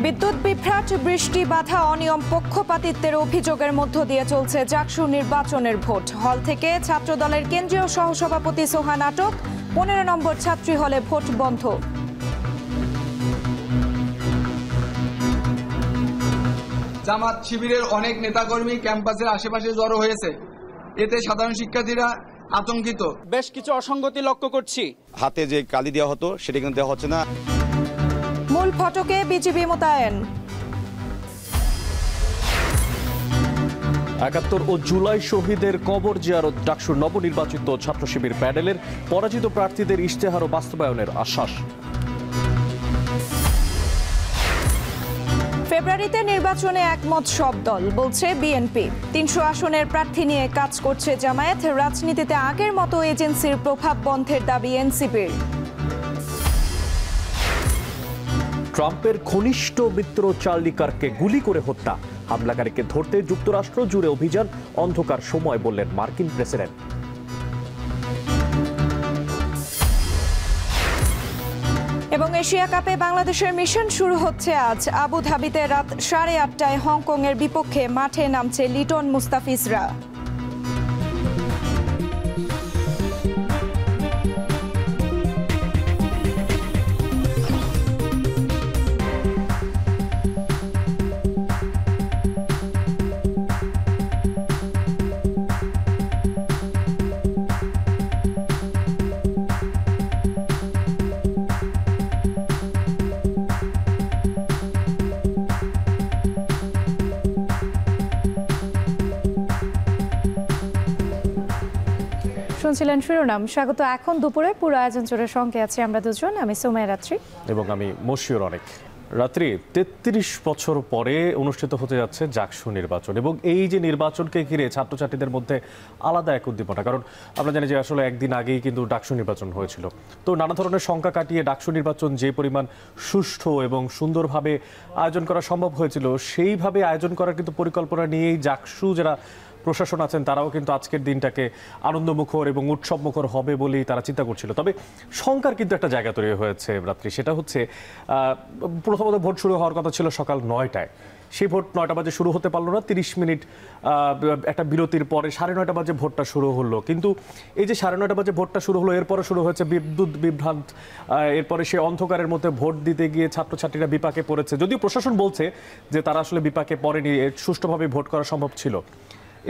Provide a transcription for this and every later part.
বিদ্যুৎ বিভ্রাট, বৃষ্টি বাধা, অনিয়ম, পক্ষপাতিত্বের অভিযোগের মধ্য দিয়ে চলছে জাকসু নির্বাচনের ভোট। হল থেকে ছাত্রদলের কেন্দ্রীয় সহসভাপতি সোহান আটক, 15 নম্বর ছাত্রী হলে ভোট বন্ধ। জামাত শিবিরের অনেক নেতাকর্মী ক্যাম্পাসের আশেপাশে জড়ো হয়েছে, এতে সাধারণ শিক্ষার্থীরা আতঙ্কিত। বেশ কিছু অসঙ্গতি লক্ষ্য করছি। হাতে যে কালি দেওয়া হতো সেটা কিন্তু দেওয়া হচ্ছে না। মূল ফটকে বিজিবি মোতায়েন। ৭১ ও জুলাই শহীদের কবর জিয়ারত ডাকসুর নবনির্বাচিত ছাত্র শিবির প্যানেলের পরাজিত প্রার্থীদের ইশতেহার ও বাস্তবায়নের আশ্বাস। ফেব্রুয়ারিতে নির্বাচনে একমত সব দল, বলছে বিএনপি। ৩০০ আসনের প্রার্থী নিয়ে কাজ করছে জামায়াত। রাজনীতিতে আগের মতো এজেন্সির প্রভাব বন্ধের দাবি এনসিপির। ট্রাম্পের ঘনিষ্ঠ মিত্র চার্লি কার্ককে গুলি করে হত্যা, হামলাকারীকে ধরতে যুক্তরাষ্ট্র জুড়ে অভিযান, অন্ধকার সময় বললেন মার্কিন প্রেসিডেন্ট। এবং এশিয়া কাপে বাংলাদেশের মিশন শুরু হচ্ছে আজ। আবুধাবিতে রাত 8:30টায় হংকংয়ের বিপক্ষে মাঠে নামছে লিটন মুস্তাফিজরা। শুনছিলেন শিরোনাম। স্বাগত। এখন দুপুরে পুরো আয়োজন জুড়ে সঙ্গে আছি আমরা দুজন, আমি সোমায়া রাত্রি এবং আমি মশিউর অনেক। রাত্রি 33 বছর পরে অনুষ্ঠিত হতে যাচ্ছে জাকসু নির্বাচন, এবং এই যে নির্বাচনকে ঘিরে ছাত্রছাত্রীদের মধ্যে আলাদা এক উদ্দীপনা। কারণ আমরা জানি যে আসলে একদিন আগেই কিন্তু ডাকসু নির্বাচন হয়েছিল। তো নানা ধরনের শঙ্কা কাটিয়ে ডাকসু নির্বাচন যে পরিমাণ সুষ্ঠু এবং সুন্দরভাবে আয়োজন করা সম্ভব হয়েছিল, সেইভাবে আয়োজন করার কিন্তু পরিকল্পনা নিয়েই জাকসু যারা প্রশাসন আছেন তারাও কিন্তু আজকের দিনটাকে আনন্দমুখর এবং উৎসবমুখর হবে বলেই তারা চিন্তা করছিল। তবে শঙ্কার কিন্তু একটা জায়গা তৈরি হয়েছে রাত্রি, সেটা হচ্ছে প্রথমত ভোট শুরু হওয়ার কথা ছিল সকাল 9টায়। সেই ভোট 9টা বাজে শুরু হতে পারলো না, 30 মিনিট একটা বিরতির পরে 9:30 বাজে ভোটটা শুরু হলো। কিন্তু এই যে 9:30 বাজে ভোটটা শুরু হলো, এরপরে শুরু হয়েছে বিদ্যুৎ বিভ্রান্ত। এরপরে সে অন্ধকারের মধ্যে ভোট দিতে গিয়ে ছাত্রছাত্রীরা বিপাকে পড়েছে। যদিও প্রশাসন বলছে যে তারা আসলে বিপাকে পড়েনি, সুষ্ঠুভাবে ভোট করা সম্ভব ছিল।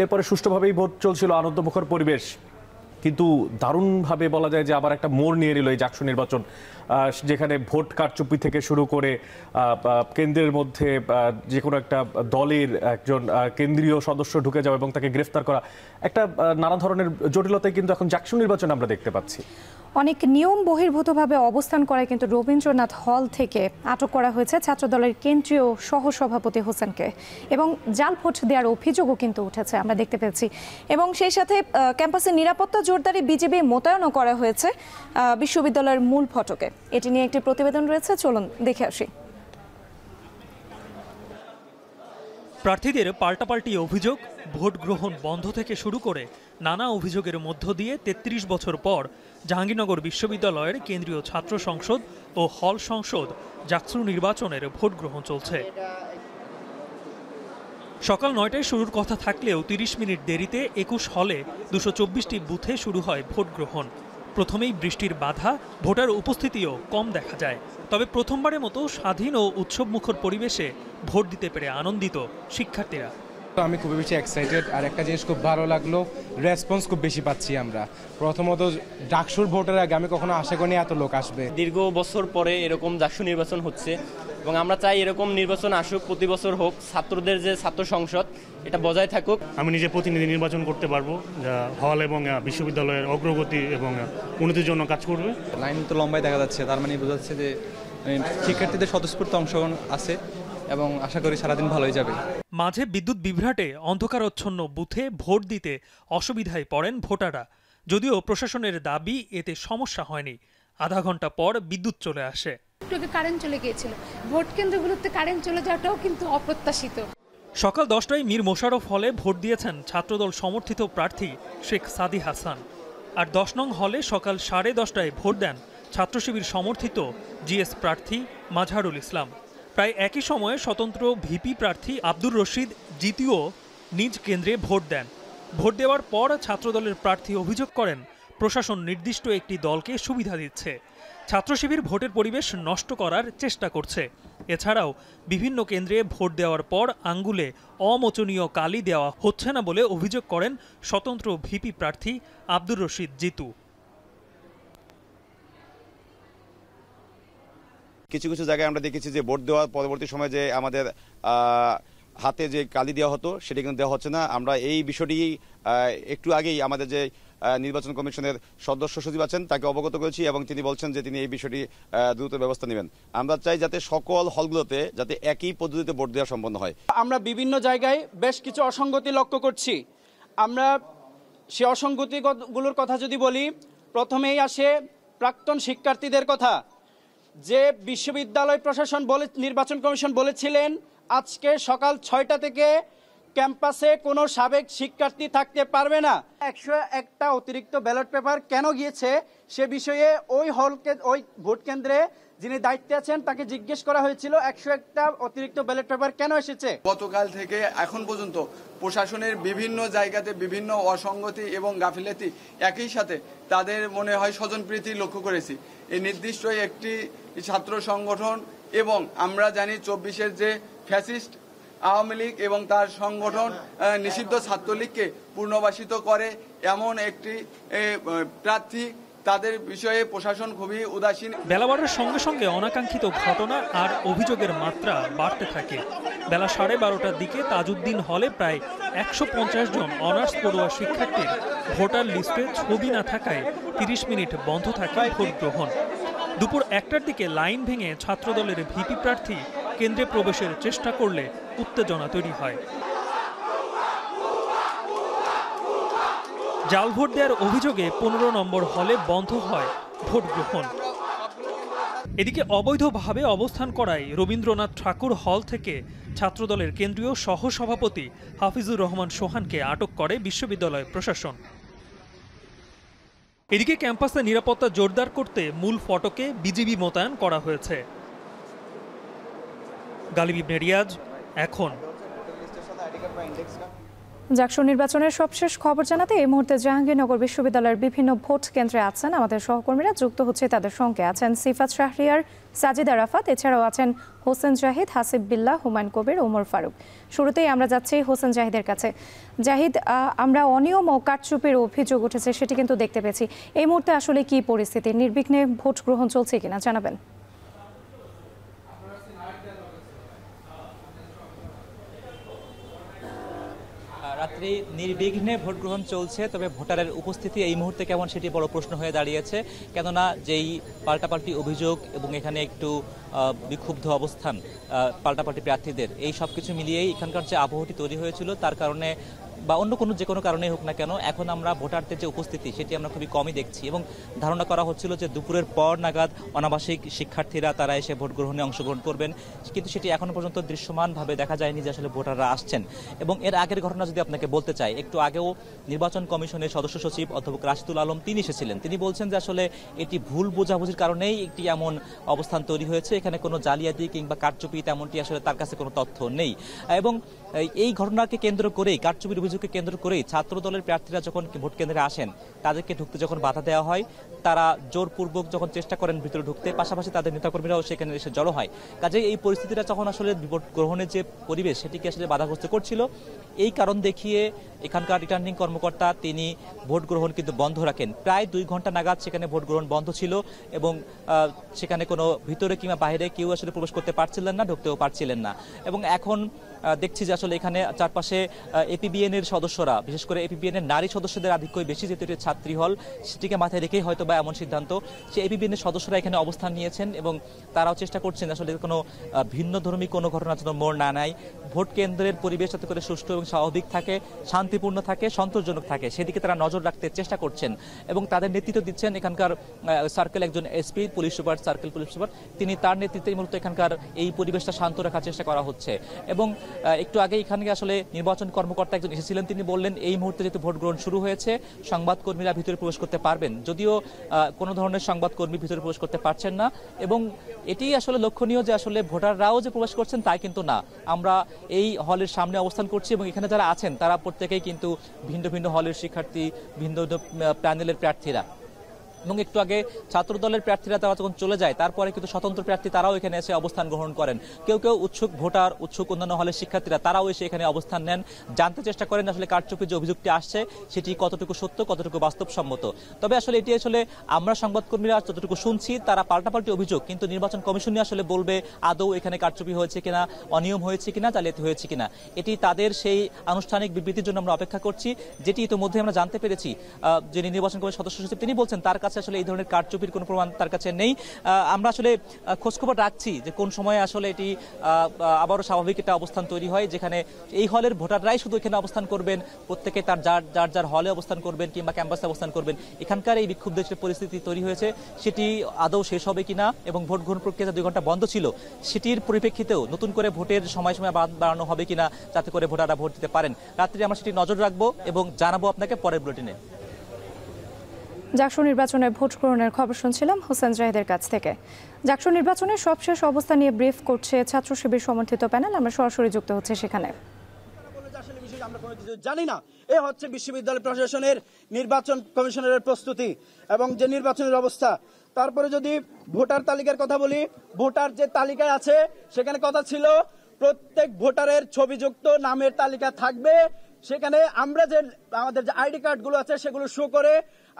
এরপরে সুষ্ঠুভাবেই ভোট চলছিল, আনন্দমুখর পরিবেশ। কিন্তু দারুণভাবে বলা যায় যে আবার একটা মোড় নিয়ে নিল এই জাকসু নির্বাচন, যেখানে ভোট কারচুপি থেকে শুরু করে কেন্দ্রের মধ্যে যে কোনো একটা দলের একজন কেন্দ্রীয় সদস্য ঢুকে যাওয়া এবং তাকে গ্রেফতার করা, একটা নানা ধরনের জটিলতায় কিন্তু এখন জাকসু নির্বাচন আমরা দেখতে পাচ্ছি। অনেক নিয়ম বহির্ভূতভাবে অবস্থান করায় কিন্তু রবীন্দ্রনাথ হল থেকে আটক করা হয়েছে ছাত্রদলের কেন্দ্রীয় সহসভাপতি হোসেনকে, এবং জাল ভোট দেওয়ার অভিযোগও কিন্তু উঠেছে আমরা দেখতে পেয়েছি। এবং সেই সাথে ক্যাম্পাসের নিরাপত্তা জোরদারি বিজিবি মোতায়েনও করা হয়েছে বিশ্ববিদ্যালয়ের মূল ফটকে। এটি নিয়ে একটি প্রতিবেদন রয়েছে, চলুন দেখে আসি। প্রার্থীদের পাল্টাপাল্টি অভিযোগ, ভোট গ্রহণ বন্ধ থেকে শুরু করে নানা অভিযোগের মধ্য দিয়ে 33 বছর পর জাহাঙ্গীরনগর বিশ্ববিদ্যালয়ের কেন্দ্রীয় ছাত্র সংসদ ও হল সংসদ জাকসু নির্বাচনের ভোট গ্রহণ চলছে। সকাল 9টায় শুরুর কথা থাকলেও 30 মিনিট দেরিতে 21 হলে 224টি বুথে শুরু হয় ভোট গ্রহণ। প্রথমেই বৃষ্টির বাধা, ভোটার উপস্থিতিও কম দেখা যায়। তবে প্রথমবারের মতো স্বাধীন ও উৎসবমুখর পরিবেশে ভোট দিতে পেরে আনন্দিত শিক্ষার্থীরা। আমি খুবই বেশি এক্সাইটেড। আর একটা জিনিস খুব ভালো লাগলো, রেসপন্স খুব বেশি পাচ্ছি আমরা। প্রথমত ডাকসুর ভোটের আগে আমি কখনো আশা করিনি এত লোক আসবে। দীর্ঘ বছর পরে এরকম জাকসু নির্বাচন হচ্ছে এবং আমরা চাই এরকম নির্বাচন আসুক, প্রতি বছর হোক। ছাত্রদের যে ছাত্র সংসদ, এটা বজায় থাকুক। আমি নিজে প্রতিনিধি নির্বাচন করতে পারবো, যা হল এবং বিশ্ববিদ্যালয়ের অগ্রগতি এবং উন্নতির জন্য কাজ করবে। লাইন তো লম্বাই দেখা যাচ্ছে, তার মানে বোঝা যাচ্ছে যে শিক্ষার্থীদের স্বতঃস্ফূর্ত অংশগ্রহণ আছে এবং আশা করি সারাদিন ভালোই যাবে। মাঝে বিদ্যুৎ বিভ্রাটে অন্ধকারাচ্ছন্ন বুথে ভোট দিতে অসুবিধায় পড়েন ভোটাররা। যদিও প্রশাসনের দাবি এতে সমস্যা হয়নি, আধা ঘন্টা পর বিদ্যুৎ চলে আসে। কারেন্ট চলে গিয়েছিল, ভোট কেন্দ্রগুলোতে কারেন্ট চলে যাওয়াটাও কিন্তু অপ্রত্যাশিত। সকাল 10টায় মীর মোশাররফ হলে ভোট দিয়েছেন ছাত্রদল সমর্থিত প্রার্থী শেখ সাদি হাসান। আর 10 নং হলে সকাল 10:30টায় ভোট দেন ছাত্র শিবির সমর্থিত জিএস প্রার্থী মাজহারুল ইসলাম। প্রায় একই সময়ে স্বতন্ত্র ভিপি প্রার্থী আব্দুর রশিদ জিতুও নিজ কেন্দ্রে ভোট দেন। ভোট দেওয়ার পর ছাত্রদলের প্রার্থী অভিযোগ করেন প্রশাসন নির্দিষ্ট একটি দলকে সুবিধা দিচ্ছে, ছাত্র শিবির ভোটের পরিবেশ নষ্ট করার চেষ্টা করছে। এছাড়াও বিভিন্ন কেন্দ্রে ভোট দেওয়ার পর আঙ্গুলে অমোচনীয় কালি দেওয়া হচ্ছে না বলে অভিযোগ করেন স্বতন্ত্র ভিপি প্রার্থী আব্দুর রশিদ জিতু। কিছু কিছু জায়গায় আমরা দেখেছি যে ভোট দেওয়ার পরবর্তী সময় যে আমাদের হাতে যে কালি দেওয়া হতো সেটা কিন্তু দেওয়া হচ্ছে না। আমরা এই বিষয়টি একটু আগেই আমাদের যে নির্বাচন কমিশনের সদস্য সচিব আছেন তাকে অবগত করেছি এবং তিনি বলছেন যে তিনি এই বিষয়টি দ্রুত ব্যবস্থা নেবেন। আমরা চাই যাতে সকল হলগুলোতে যাতে একই পদ্ধতিতে ভোট দেওয়া সম্পন্ন হয়। আমরা বিভিন্ন জায়গায় বেশ কিছু অসঙ্গতি লক্ষ্য করছি। আমরা সে অসঙ্গতিগুলোর কথা যদি বলি, প্রথমেই আসে প্রাক্তন শিক্ষার্থীদের কথা, যে বিশ্ববিদ্যালয় প্রশাসন নির্বাচন কমিশন বলেছিলেন আজকে সকাল 6টা থেকে ক্যাম্পাসে কোনো সাবেক শিক্ষার্থী থাকতে পারবে না। 101টা অতিরিক্ত ব্যালট পেপার কেন গিয়েছে সে বিষয়ে ওই ভোট কেন্দ্রে যিনি দায়িত্বে আছেন তাকে জিজ্ঞেস করা হয়েছিল 101টা অতিরিক্ত ব্যালট পেপার কেন এসেছে। গতকাল থেকে এখন পর্যন্ত প্রশাসনের বিভিন্ন জায়গাতে বিভিন্ন অসঙ্গতি এবং গাফিলতি, একই সাথে তাদের মনে হয় স্বজনপ্রীতি লক্ষ্য করেছি। এই নির্দিষ্ট একটি ছাত্র সংগঠন এবং আমরা জানি 24-এর যে ফ্যাসিস্ট আওয়ামী লীগ এবং তার সংগঠন নিষিদ্ধ ছাত্রলীগকে পুনর্বাসিত করে এমন একটি প্রার্থী, তাদের বিষয়ে প্রশাসন খুবই উদাসীন। বেলা বাড়ার সঙ্গে সঙ্গে অনাকাঙ্ক্ষিত ঘটনা আর অভিযোগের মাত্রা বাড়তে থাকে। বেলা 12:30টার দিকে তাজউদ্দিন হলে প্রায় 150 জন অনার্স পড়ুয়া শিক্ষার্থীর ভোটার লিস্টে ছবি না থাকায় 30 মিনিট বন্ধ থাকে ভোট গ্রহণ। দুপুর 1টার দিকে লাইন ভেঙে ছাত্রদলের ভিপি প্রার্থী কেন্দ্রে প্রবেশের চেষ্টা করলে উত্তেজনা তৈরি হয়। জাল ভোট দেওয়ার অভিযোগে 15 নম্বর হলে বন্ধ হয় ভোট গ্রহণ। এদিকে অবৈধভাবে অবস্থান করায় রবীন্দ্রনাথ ঠাকুর হল থেকে ছাত্রদলের কেন্দ্রীয় সহসভাপতি হাফিজুর রহমান সোহানকে আটক করে বিশ্ববিদ্যালয় প্রশাসন। এদিকে ক্যাম্পাসে নিরাপত্তা জোরদার করতে মূল ফটকে বিজিবি মোতায়েন করা হয়েছে। গালিব ইবনে রিয়াজ, এখন। জাকসু নির্বাচনের সবশেষ খবর জানাতে এই মুহূর্তে জাহাঙ্গীরনগর বিশ্ববিদ্যালয়ের বিভিন্ন ভোট কেন্দ্রে আছেন আমাদের সহকর্মীরা। যুক্ত হচ্ছে তাদের সঙ্গে আছেন সিফাত শাহরিয়ার, সাজিদা রাফাত, এছাড়াও আছেন হোসেন জাহিদ, হাসিব বিল্লাহ, হুমায়ুন কবির, ওমর ফারুক। শুরুতেই আমরা যাচ্ছি হোসেন জাহিদের কাছে। জাহিদ, আমরা অনিয়ম ও কারচুপির অভিযোগ উঠেছে সেটি কিন্তু দেখতে পেয়েছি। এই মুহূর্তে আসলে কি পরিস্থিতি, নির্বিঘ্নে ভোট গ্রহণ চলছে কিনা জানাবেন? রাত্রি নির্বিঘ্নে ভোট গ্রহণ চলছে, তবে ভোটারের উপস্থিতি এই মুহূর্তে কেমন সেটি বড় প্রশ্ন হয়ে দাঁড়িয়েছে। কেননা যেই পাল্টাপাল্টি অভিযোগ এবং এখানে একটু বিক্ষুব্ধ অবস্থান পাল্টাপাল্টি প্রার্থীদের, এই সব কিছু মিলিয়েই এখানকার যে আবহটি তৈরি হয়েছিল তার কারণে বা অন্য কোনো যে কোনো কারণেই হোক না কেন এখন আমরা ভোটারদের যে উপস্থিতি সেটি আমরা খুবই কমই দেখছি এবং ধারণা করা হচ্ছিল যে দুপুরের পর নাগাদ অনাবাসিক শিক্ষার্থীরা তারা এসে ভোট গ্রহণে অংশগ্রহণ করবেন, কিন্তু সেটি এখনো পর্যন্ত দৃশ্যমানভাবে দেখা যায়নি যে আসলে ভোটাররা আসছেন। এবং এর আগের ঘটনা যদি আপনাকে বলতে চাই, একটু আগেও নির্বাচন কমিশনের সদস্য সচিব অধ্যাপক রাশিদুল আলম তিনি এসেছিলেন, তিনি বলছেন যে আসলে এটি ভুল বোঝাবুঝির কারণেই একটি এমন অবস্থান তৈরি হয়েছে, এখানে কোনো জালিয়াতি কিংবা কারচুপি তেমনটি আসলে তার কাছে কোনো তথ্য নেই। এবং এই ঘটনাকে কেন্দ্র করেই, কারচুপির অভিযোগকে কেন্দ্র করেই ছাত্র দলের প্রার্থীরা যখন ভোট কেন্দ্রে আসেন তাদেরকে ঢুকতে যখন বাধা দেওয়া হয়, তারা জোরপূর্বক যখন চেষ্টা করেন ভিতরে ঢুকতে, পাশাপাশি তাদের নেতাকর্মীরাও সেখানে এসে জড়ো হয়। কাজেই এই পরিস্থিতিটা যখন আসলে ভোট গ্রহণের যে পরিবেশ সেটিকে আসলে বাধাগ্রস্ত করছিল, এই কারণ দেখিয়ে এখানকার রিটার্নিং কর্মকর্তা তিনি ভোট গ্রহণ কিন্তু বন্ধ রাখেন। প্রায় 2 ঘন্টা নাগাদ সেখানে ভোট গ্রহণ বন্ধ ছিল এবং সেখানে কোনো ভিতরে কিংবা বাইরে কেউ আসলে প্রবেশ করতে পারছিলেন না, ঢুকতেও পারছিলেন না। এবং এখন দেখছি যে আসলে এখানে চারপাশে এপিবিএন এর সদস্যরা, বিশেষ করে এপিবিএন এর নারী সদস্যদের আধিক্যই বেশি, যেহেতু এটি ছাত্রী হল সেটিকে মাথায় রেখেই হয়তো বা এমন সিদ্ধান্ত, সে এপিবিএন এর সদস্যরা এখানে অবস্থান নিয়েছেন এবং তারাও চেষ্টা করছেন আসলে কোনো ভিন্নধর্মী কোনো ঘটনার জন্য মোড় না নেয়, ভোট কেন্দ্রের পরিবেশ যাতে করে সুষ্ঠু এবং স্বাভাবিক থাকে, শান্তিপূর্ণ থাকে, সন্তোষজনক থাকে, সেদিকে তারা নজর রাখতে চেষ্টা করছেন। এবং তাদের নেতৃত্ব দিচ্ছেন এখানকার সার্কেল একজন SP, police super, circle police super, তিনি তার নেতৃত্বে মূলত এখানকার এই পরিবেশটা শান্ত রাখার চেষ্টা করা হচ্ছে। এবং একটু আগে এখানে আসলে নির্বাচন কর্মকর্তা একজন এসেছিলেন এসেছিলেন তিনি বললেন এই মুহূর্তে যেহেতু ভোট গ্রহণ শুরু হয়েছে সংবাদকর্মীরা ভিতরে প্রবেশ করতে পারবেন, যদিও কোনো ধরনের সংবাদকর্মী ভিতরে প্রবেশ করতে পারছেন না। এবং এটি আসলে লক্ষণীয় যে আসলে ভোটাররাও যে প্রবেশ করছেন তাই কিন্তু না, আমরা এই হলের সামনে অবস্থান করছি এবং এখানে যারা আছেন তারা প্রত্যেকেই কিন্তু ভিন্ন ভিন্ন হলের শিক্ষার্থী, ভিন্ন ভিন্ন প্যানেলের প্রার্থীরা। এবং একটু আগে ছাত্র দলের প্রার্থীরা তারা যখন চলে যায় তারপরে কিন্তু স্বতন্ত্র প্রার্থী তারাও এখানে এসে অবস্থান গ্রহণ করেন। কেউ কেউ উৎসুক ভোটার, উৎসুক অন্যান্য হলের শিক্ষার্থীরা তারাও এসে এখানে অবস্থান নেন, জানতে চেষ্টা করেন আসলে কারচুপির যে অভিযোগটি আসছে সেটি কতটুকু সত্য, কতটুকু বাস্তবসম্মত। তবে আসলে এটি আসলে আমরা সংবাদকর্মীরা যতটুকু শুনছি তারা পাল্টাপাল্টি অভিযোগ, কিন্তু নির্বাচন কমিশনই আসলে বলবে আদৌ এখানে কারচুপি হয়েছে কিনা, অনিয়ম হয়েছে কিনা, জালিয়াতি হয়েছে কিনা। এটি তাদের সেই আনুষ্ঠানিক বিবৃতির জন্য আমরা অপেক্ষা করছি, যেটি ইতিমধ্যে আমরা জানতে পেরেছি যিনি নির্বাচন কমিশন সদস্য সচিব তিনি বলছেন তার কাছে আসলে এই ধরনের কারচুপির কোনো প্রমাণ তার কাছে নেই। আমরা আসলে খোঁজখবর রাখছি যে কোন সময়ে আসলে এটি আবারও স্বাভাবিক একটা অবস্থান তৈরি হয়, যেখানে এই হলের ভোটাররাই শুধু এখানে অবস্থান করবেন, প্রত্যেকে তার যার যার হলে অবস্থান করবেন কিংবা ক্যাম্পাসে অবস্থান করবেন। এখানকার এই বিক্ষুব্ধ যে পরিস্থিতি তৈরি হয়েছে সেটি আদৌ শেষ হবে কিনা এবং ভোট গ্রহণ প্রক্রিয়া 2 ঘন্টা বন্ধ ছিল সেটির পরিপ্রেক্ষিতেও নতুন করে ভোটের সময় বাড়ানো হবে কিনা যাতে করে ভোটাররা ভোট দিতে পারেন। রাত্রে আমরা সেটি নজর রাখবো এবং জানাবো আপনাকে পরের বুলেটিনে। জাকসু নির্বাচনের ভোট গ্রহণের খবর শুনছিলাম হোসেন জাহিদের কাছ থেকে। জাকসু নির্বাচনের সবশেষ অবস্থা নিয়ে ব্রিফ করছে ছাত্র শিবির সমর্থিত প্যানেল, আমরা সরাসরি যুক্ত হচ্ছে সেখানে। আমরা কোনো কিছু জানি না, এ হচ্ছে বিশ্ববিদ্যালয় প্রশাসনের নির্বাচন কমিশনের প্রস্তুতি এবং যে নির্বাচনের অবস্থা। তারপরে যদি ভোটার তালিকার কথা বলি, ভোটার যে তালিকায় আছে সেখানে কথা ছিল প্রত্যেক ভোটারের ছবিযুক্ত নামের তালিকা থাকবে। সেখানে আমরা যে আমাদের যে আইডি কার্ডগুলো আছে সেগুলো শো করে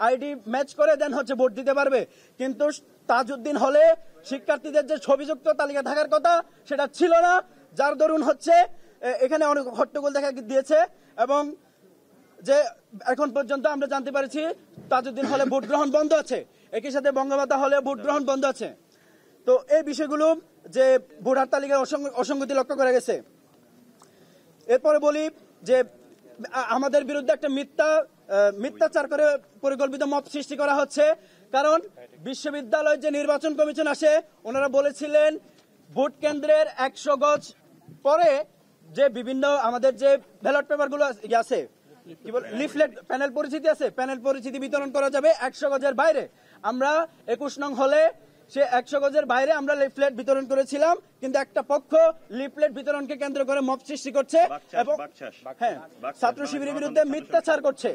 আইডি ম্যাচ করে দেন হচ্ছে ভোট দিতে পারবে। কিন্তু তাজউদ্দিন হলে শিক্ষার্থীদের যে ছবিযুক্ত তালিকা থাকার কথা সেটা ছিল না, যার দরুন হচ্ছে এখানে অনেক হট্টগোল দেখা দিয়েছে। এবং যে এখন পর্যন্ত আমরা জানতে পারছি তাজউদ্দিন হলে ভোট গ্রহণ বন্ধ আছে, একই সাথে বঙ্গমাতা হলে ভোট গ্রহণ বন্ধ আছে। তো এই বিষয়গুলো যে ভোটার তালিকায় অসঙ্গতি লক্ষ্য করা গেছে। এরপরে বলি যে আমাদের বিরুদ্ধে একটা মিথ্যাচার করে পরিকল্পিত মব সৃষ্টি করা হচ্ছে। কারণ বিশ্ববিদ্যালয়ের যে নির্বাচন কমিশন আসে ওনারা বলেছিলেন ভোট কেন্দ্রের 100 গজ পরে যে বিভিন্ন আমাদের যে ব্যালট পেপার গুলো আছে, কি বলে লিফলেট প্যানেল পরিচিতি আছে, প্যানেল পরিচিতি বিতরণ করা যাবে 100 গজের বাইরে। আমরা 21 নং হলে সে 100 গজের বাইরে আমরা লিফলেট বিতরণ করেছিলাম, কিন্তু একটা পক্ষ লিফলেট বিতরণকে কেন্দ্র করে মব সৃষ্টি করছে এবং ছাত্র শিবিরের বিরুদ্ধে মিথ্যাচার করছে।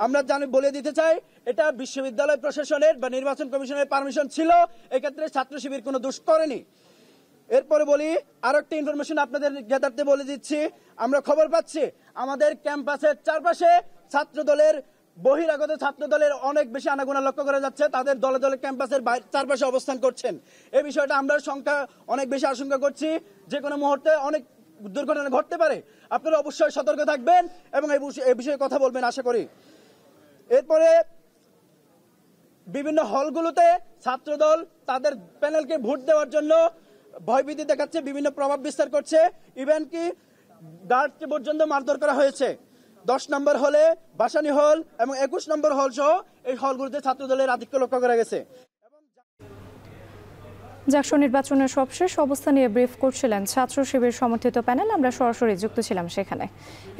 আমরা বলে দিতে চাই এটা বিশ্ববিদ্যালয় প্রশাসনের বা নির্বাচন কমিশনের পারমিশন ছিল, এক্ষেত্রে ছাত্র শিবির কোনো দোষ করেনি। এরপরে বলি আরো একটা ইনফরমেশন আপনাদের জ্ঞাতার্থে বলে দিচ্ছি, আমরা খবর পাচ্ছি আমাদের ক্যাম্পাসের চারপাশে ছাত্র দলের বহিরাগত ছাত্র দলের অনেক বেশি আনাগোনা লক্ষ্য করা যাচ্ছে, তাদের দলে দলে ক্যাম্পাসের চারপাশে অবস্থান করছেন। এই বিষয়টা আমরা অনেক বেশি আশঙ্কা করছি, যে কোনো মুহূর্তে অনেক দুর্ঘটনা ঘটতে পারে। আপনারা অবশ্যই সতর্ক থাকবেন এবং এই বিষয়ে কথা বলবেন আশা করি। এরপরে বিভিন্ন হলগুলোতে ছাত্রদল তাদের প্যানেলকে ভোট দেওয়ার জন্য ভয়ভীতি দেখাচ্ছে, বিভিন্ন প্রভাব বিস্তার করছে, ইভেন কি গার্ডকে পর্যন্ত মারধর করা হয়েছে। 10 নম্বর হলে বাসানী হল এবং 21 নম্বর হল সহ এই হলগুলোতে ছাত্রদলের আধিক্য লক্ষ্য করা গেছে। জাকসু নির্বাচনের সবশেষ অবস্থা নিয়ে ব্রিফ করছিলেন ছাত্র শিবির সমর্থিত প্যানেল, আমরা সরাসরি যুক্ত ছিলাম সেখানে।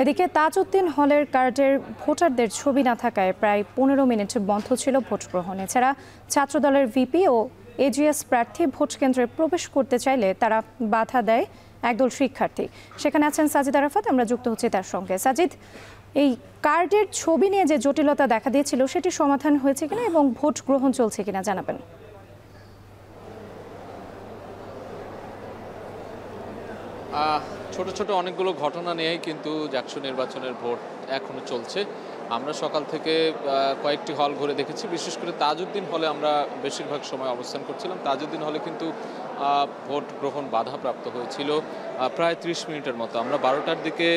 এদিকে তাজউদ্দিন হলের কার্ডের ভোটারদের ছবি না থাকায় প্রায় 15 মিনিট বন্ধ ছিল ভোট গ্রহণ। এছাড়া ছাত্রদলের ভিপি ও এজিএস প্রার্থী ভোট কেন্দ্রে প্রবেশ করতে চাইলে তারা বাধা দেয় একদল শিক্ষার্থী। সেখানে আছেন সাজিদ আরাফাত, আমরা যুক্ত হচ্ছি তার সঙ্গে। সাজিদ, এই কার্ডের ছবি নিয়ে যে জটিলতা দেখা দিয়েছিল সেটি সমাধান হয়েছে কিনা এবং ভোট গ্রহণ চলছে কিনা জানাবেন। ছোট ছোট অনেকগুলো ঘটনা নিয়েই কিন্তু জাকসু নির্বাচনের ভোট এখনো চলছে। আমরা সকাল থেকে কয়েকটি হল ঘুরে দেখেছি, বিশেষ করে তাজউদ্দিন হলে আমরা বেশিরভাগ সময় অবস্থান করছিলাম। তাজউদ্দিন হলে কিন্তু ভোট গ্রহণ বাধাপ্রাপ্ত হয়েছিল প্রায় 30 মিনিটের মতো। আমরা 12টার দিকে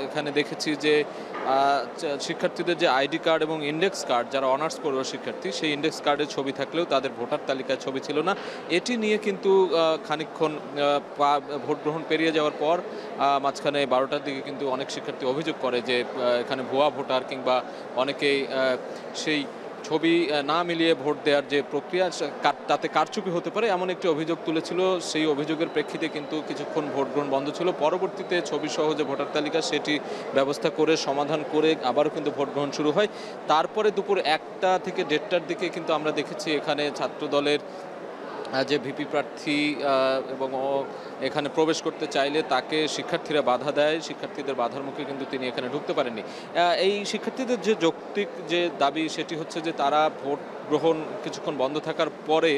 এখানে দেখেছি যে শিক্ষার্থীদের যে আইডি কার্ড এবং ইন্ডেক্স কার্ড, যারা অনার্স পড়ুয়া শিক্ষার্থী, সেই ইন্ডেক্স কার্ডের ছবি থাকলেও তাদের ভোটার তালিকায় ছবি ছিল না। এটি নিয়ে কিন্তু খানিকক্ষণ ভোট গ্রহণ পেরিয়ে যাওয়ার পর মাঝখানে 12টার দিকে কিন্তু অনেক শিক্ষার্থী অভিযোগ করে যে এখানে ভুয়া ভোটার কিংবা অনেকেই সেই ছবি না মিলিয়ে ভোট দেওয়ার যে প্রক্রিয়া তাতে কারচুপি হতে পারে এমন একটি অভিযোগ তুলেছিল। সেই অভিযোগের প্রেক্ষিতে কিন্তু কিছুক্ষণ ভোট গ্রহণ বন্ধ ছিল। পরবর্তীতে ছবি সহ যে ভোটার তালিকা সেটি ব্যবস্থা করে সমাধান করে আবারও কিন্তু ভোট গ্রহণ শুরু হয়। তারপরে দুপুর 1টা থেকে 1:30টার দিকে কিন্তু আমরা দেখেছি এখানে ছাত্রদলের যে ভিপি প্রার্থী এবং এখানে প্রবেশ করতে চাইলে তাকে শিক্ষার্থীরা বাধা দেয়। শিক্ষার্থীদের বাধার মুখে কিন্তু তিনি এখানে ঢুকতে পারেননি। এই শিক্ষার্থীদের যে যৌক্তিক যে দাবি সেটি হচ্ছে যে তারা ভোট গ্রহণ কিছুক্ষণ বন্ধ থাকার পরে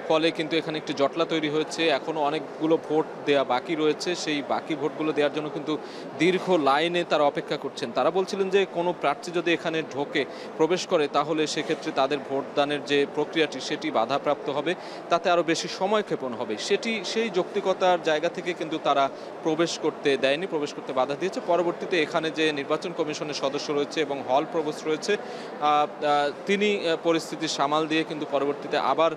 ফলে কিন্তু এখানে একটি জটলা তৈরি হয়েছে। এখনও অনেকগুলো ভোট দেয়া বাকি রয়েছে। সেই বাকি ভোটগুলো দেওয়ার জন্য কিন্তু দীর্ঘ লাইনে তারা অপেক্ষা করছেন। তারা বলছিলেন যে কোনো প্রার্থী যদি এখানে ঢোকে প্রবেশ করে তাহলে সেক্ষেত্রে তাদের ভোটদানের যে প্রক্রিয়াটি সেটি বাধাপ্রাপ্ত হবে, তাতে আরও বেশি সময়ক্ষেপণ হবে। সেই যৌক্তিকতার জায়গা থেকে কিন্তু তারা প্রবেশ করতে দেয়নি, প্রবেশ করতে বাধা দিয়েছে। পরবর্তীতে এখানে যে নির্বাচন কমিশনের সদস্য রয়েছে এবং হল প্রভোস্ট রয়েছে তিনি পরিস্থিতি সামাল দিয়ে কিন্তু পরবর্তীতে আবার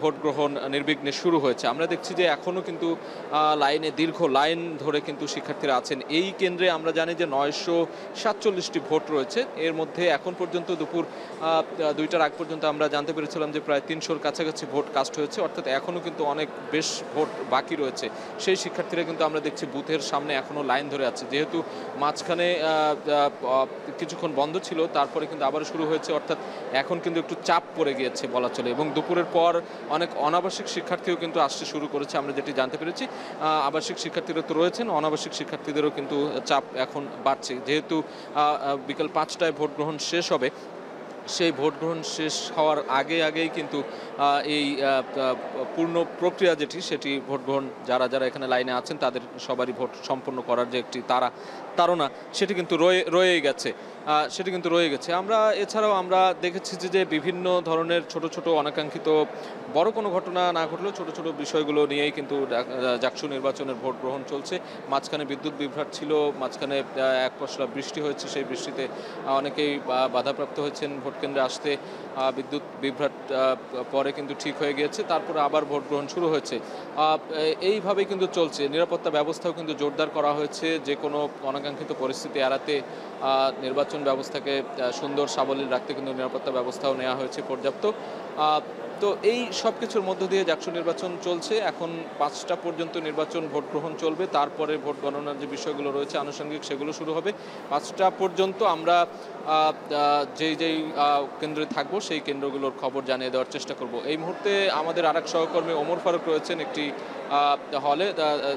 ভোট গ্রহণ নির্বিঘ্নে শুরু হয়েছে। আমরা দেখছি যে এখনও কিন্তু লাইনে দীর্ঘ লাইন ধরে কিন্তু শিক্ষার্থীরা আছেন। এই কেন্দ্রে আমরা জানি যে 947টি ভোট রয়েছে। এর মধ্যে এখন পর্যন্ত দুপুর 2টার আগ পর্যন্ত আমরা জানতে পেরেছিলাম যে প্রায় 300-র কাছাকাছি ভোট কাস্ট হয়েছে, অর্থাৎ এখনও কিন্তু অনেক বেশ ভোট বাকি রয়েছে। সেই শিক্ষার্থীরা কিন্তু আমরা দেখছি বুথের সামনে এখনও লাইন ধরে আছে। যেহেতু মাঝখানে কিছুক্ষণ বন্ধ ছিল তারপরে কিন্তু আবার শুরু হয়েছে, অর্থাৎ এখন কিন্তু একটু চাপ পড়ে গিয়েছে বলা চলে। এবং দুপুরের পর অনেক অনাবাসিক শিক্ষার্থীও কিন্তু আসতে শুরু করেছে, আমরা যেটি জানতে পেরেছি। আবাসিক শিক্ষার্থীরা তো রয়েছেন, অনাবাসিক শিক্ষার্থীদেরও কিন্তু চাপ এখন বাড়ছে। যেহেতু বিকাল 5টায় ভোট গ্রহণ শেষ হবে, সেই ভোট গ্রহণ শেষ হওয়ার আগেই কিন্তু এই পূর্ণ প্রক্রিয়া যেটি সেটি ভোট গ্রহণ যারা এখানে লাইনে আছেন তাদের সবারই ভোট সম্পন্ন করার যে একটি তাড়না সেটি কিন্তু রয়ে গেছে। আমরা এছাড়াও আমরা দেখেছি যে বিভিন্ন ধরনের ছোট ছোট অনাকাঙ্ক্ষিত বড় কোনো ঘটনা না ঘটলেও ছোট ছোট বিষয়গুলো নিয়েই কিন্তু জাকসু নির্বাচনের ভোট গ্রহণ চলছে। মাঝখানে বিদ্যুৎ বিভ্রাট ছিল, মাঝখানে এক পশলা বৃষ্টি হয়েছে, সেই বৃষ্টিতে অনেকেই বাধাপ্রাপ্ত হয়েছেন ভোট কেন্দ্রে আসতে। বিদ্যুৎ বিভ্রাট পরে কিন্তু ঠিক হয়ে গিয়েছে, তারপরে আবার ভোট গ্রহণ শুরু হয়েছে। এইভাবেই কিন্তু চলছে। নিরাপত্তা ব্যবস্থাও কিন্তু জোরদার করা হয়েছে। যে কোনো অনাকাঙ্ক্ষিত পরিস্থিতি এড়াতে নির্বাচন ব্যবস্থাকে সুন্দর সাবলীল রাখতে কিন্তু নিরাপত্তা ব্যবস্থাও নেওয়া হয়েছে পর্যাপ্ত। তো এই সব কিছুর মধ্য দিয়ে জাকসু নির্বাচন চলছে। এখন 5টা পর্যন্ত নির্বাচন ভোট গ্রহণ চলবে, তারপরে ভোট গণনার যে বিষয়গুলো রয়েছে আনুষঙ্গিক সেগুলো শুরু হবে। 5টা পর্যন্ত আমরা যেই কেন্দ্রে থাকবো সেই কেন্দ্রগুলোর খবর জানিয়ে দেওয়ার চেষ্টা করব। এই মুহূর্তে আমাদের আরেক সহকর্মী ওমর ফারুক রয়েছেন একটি হলে,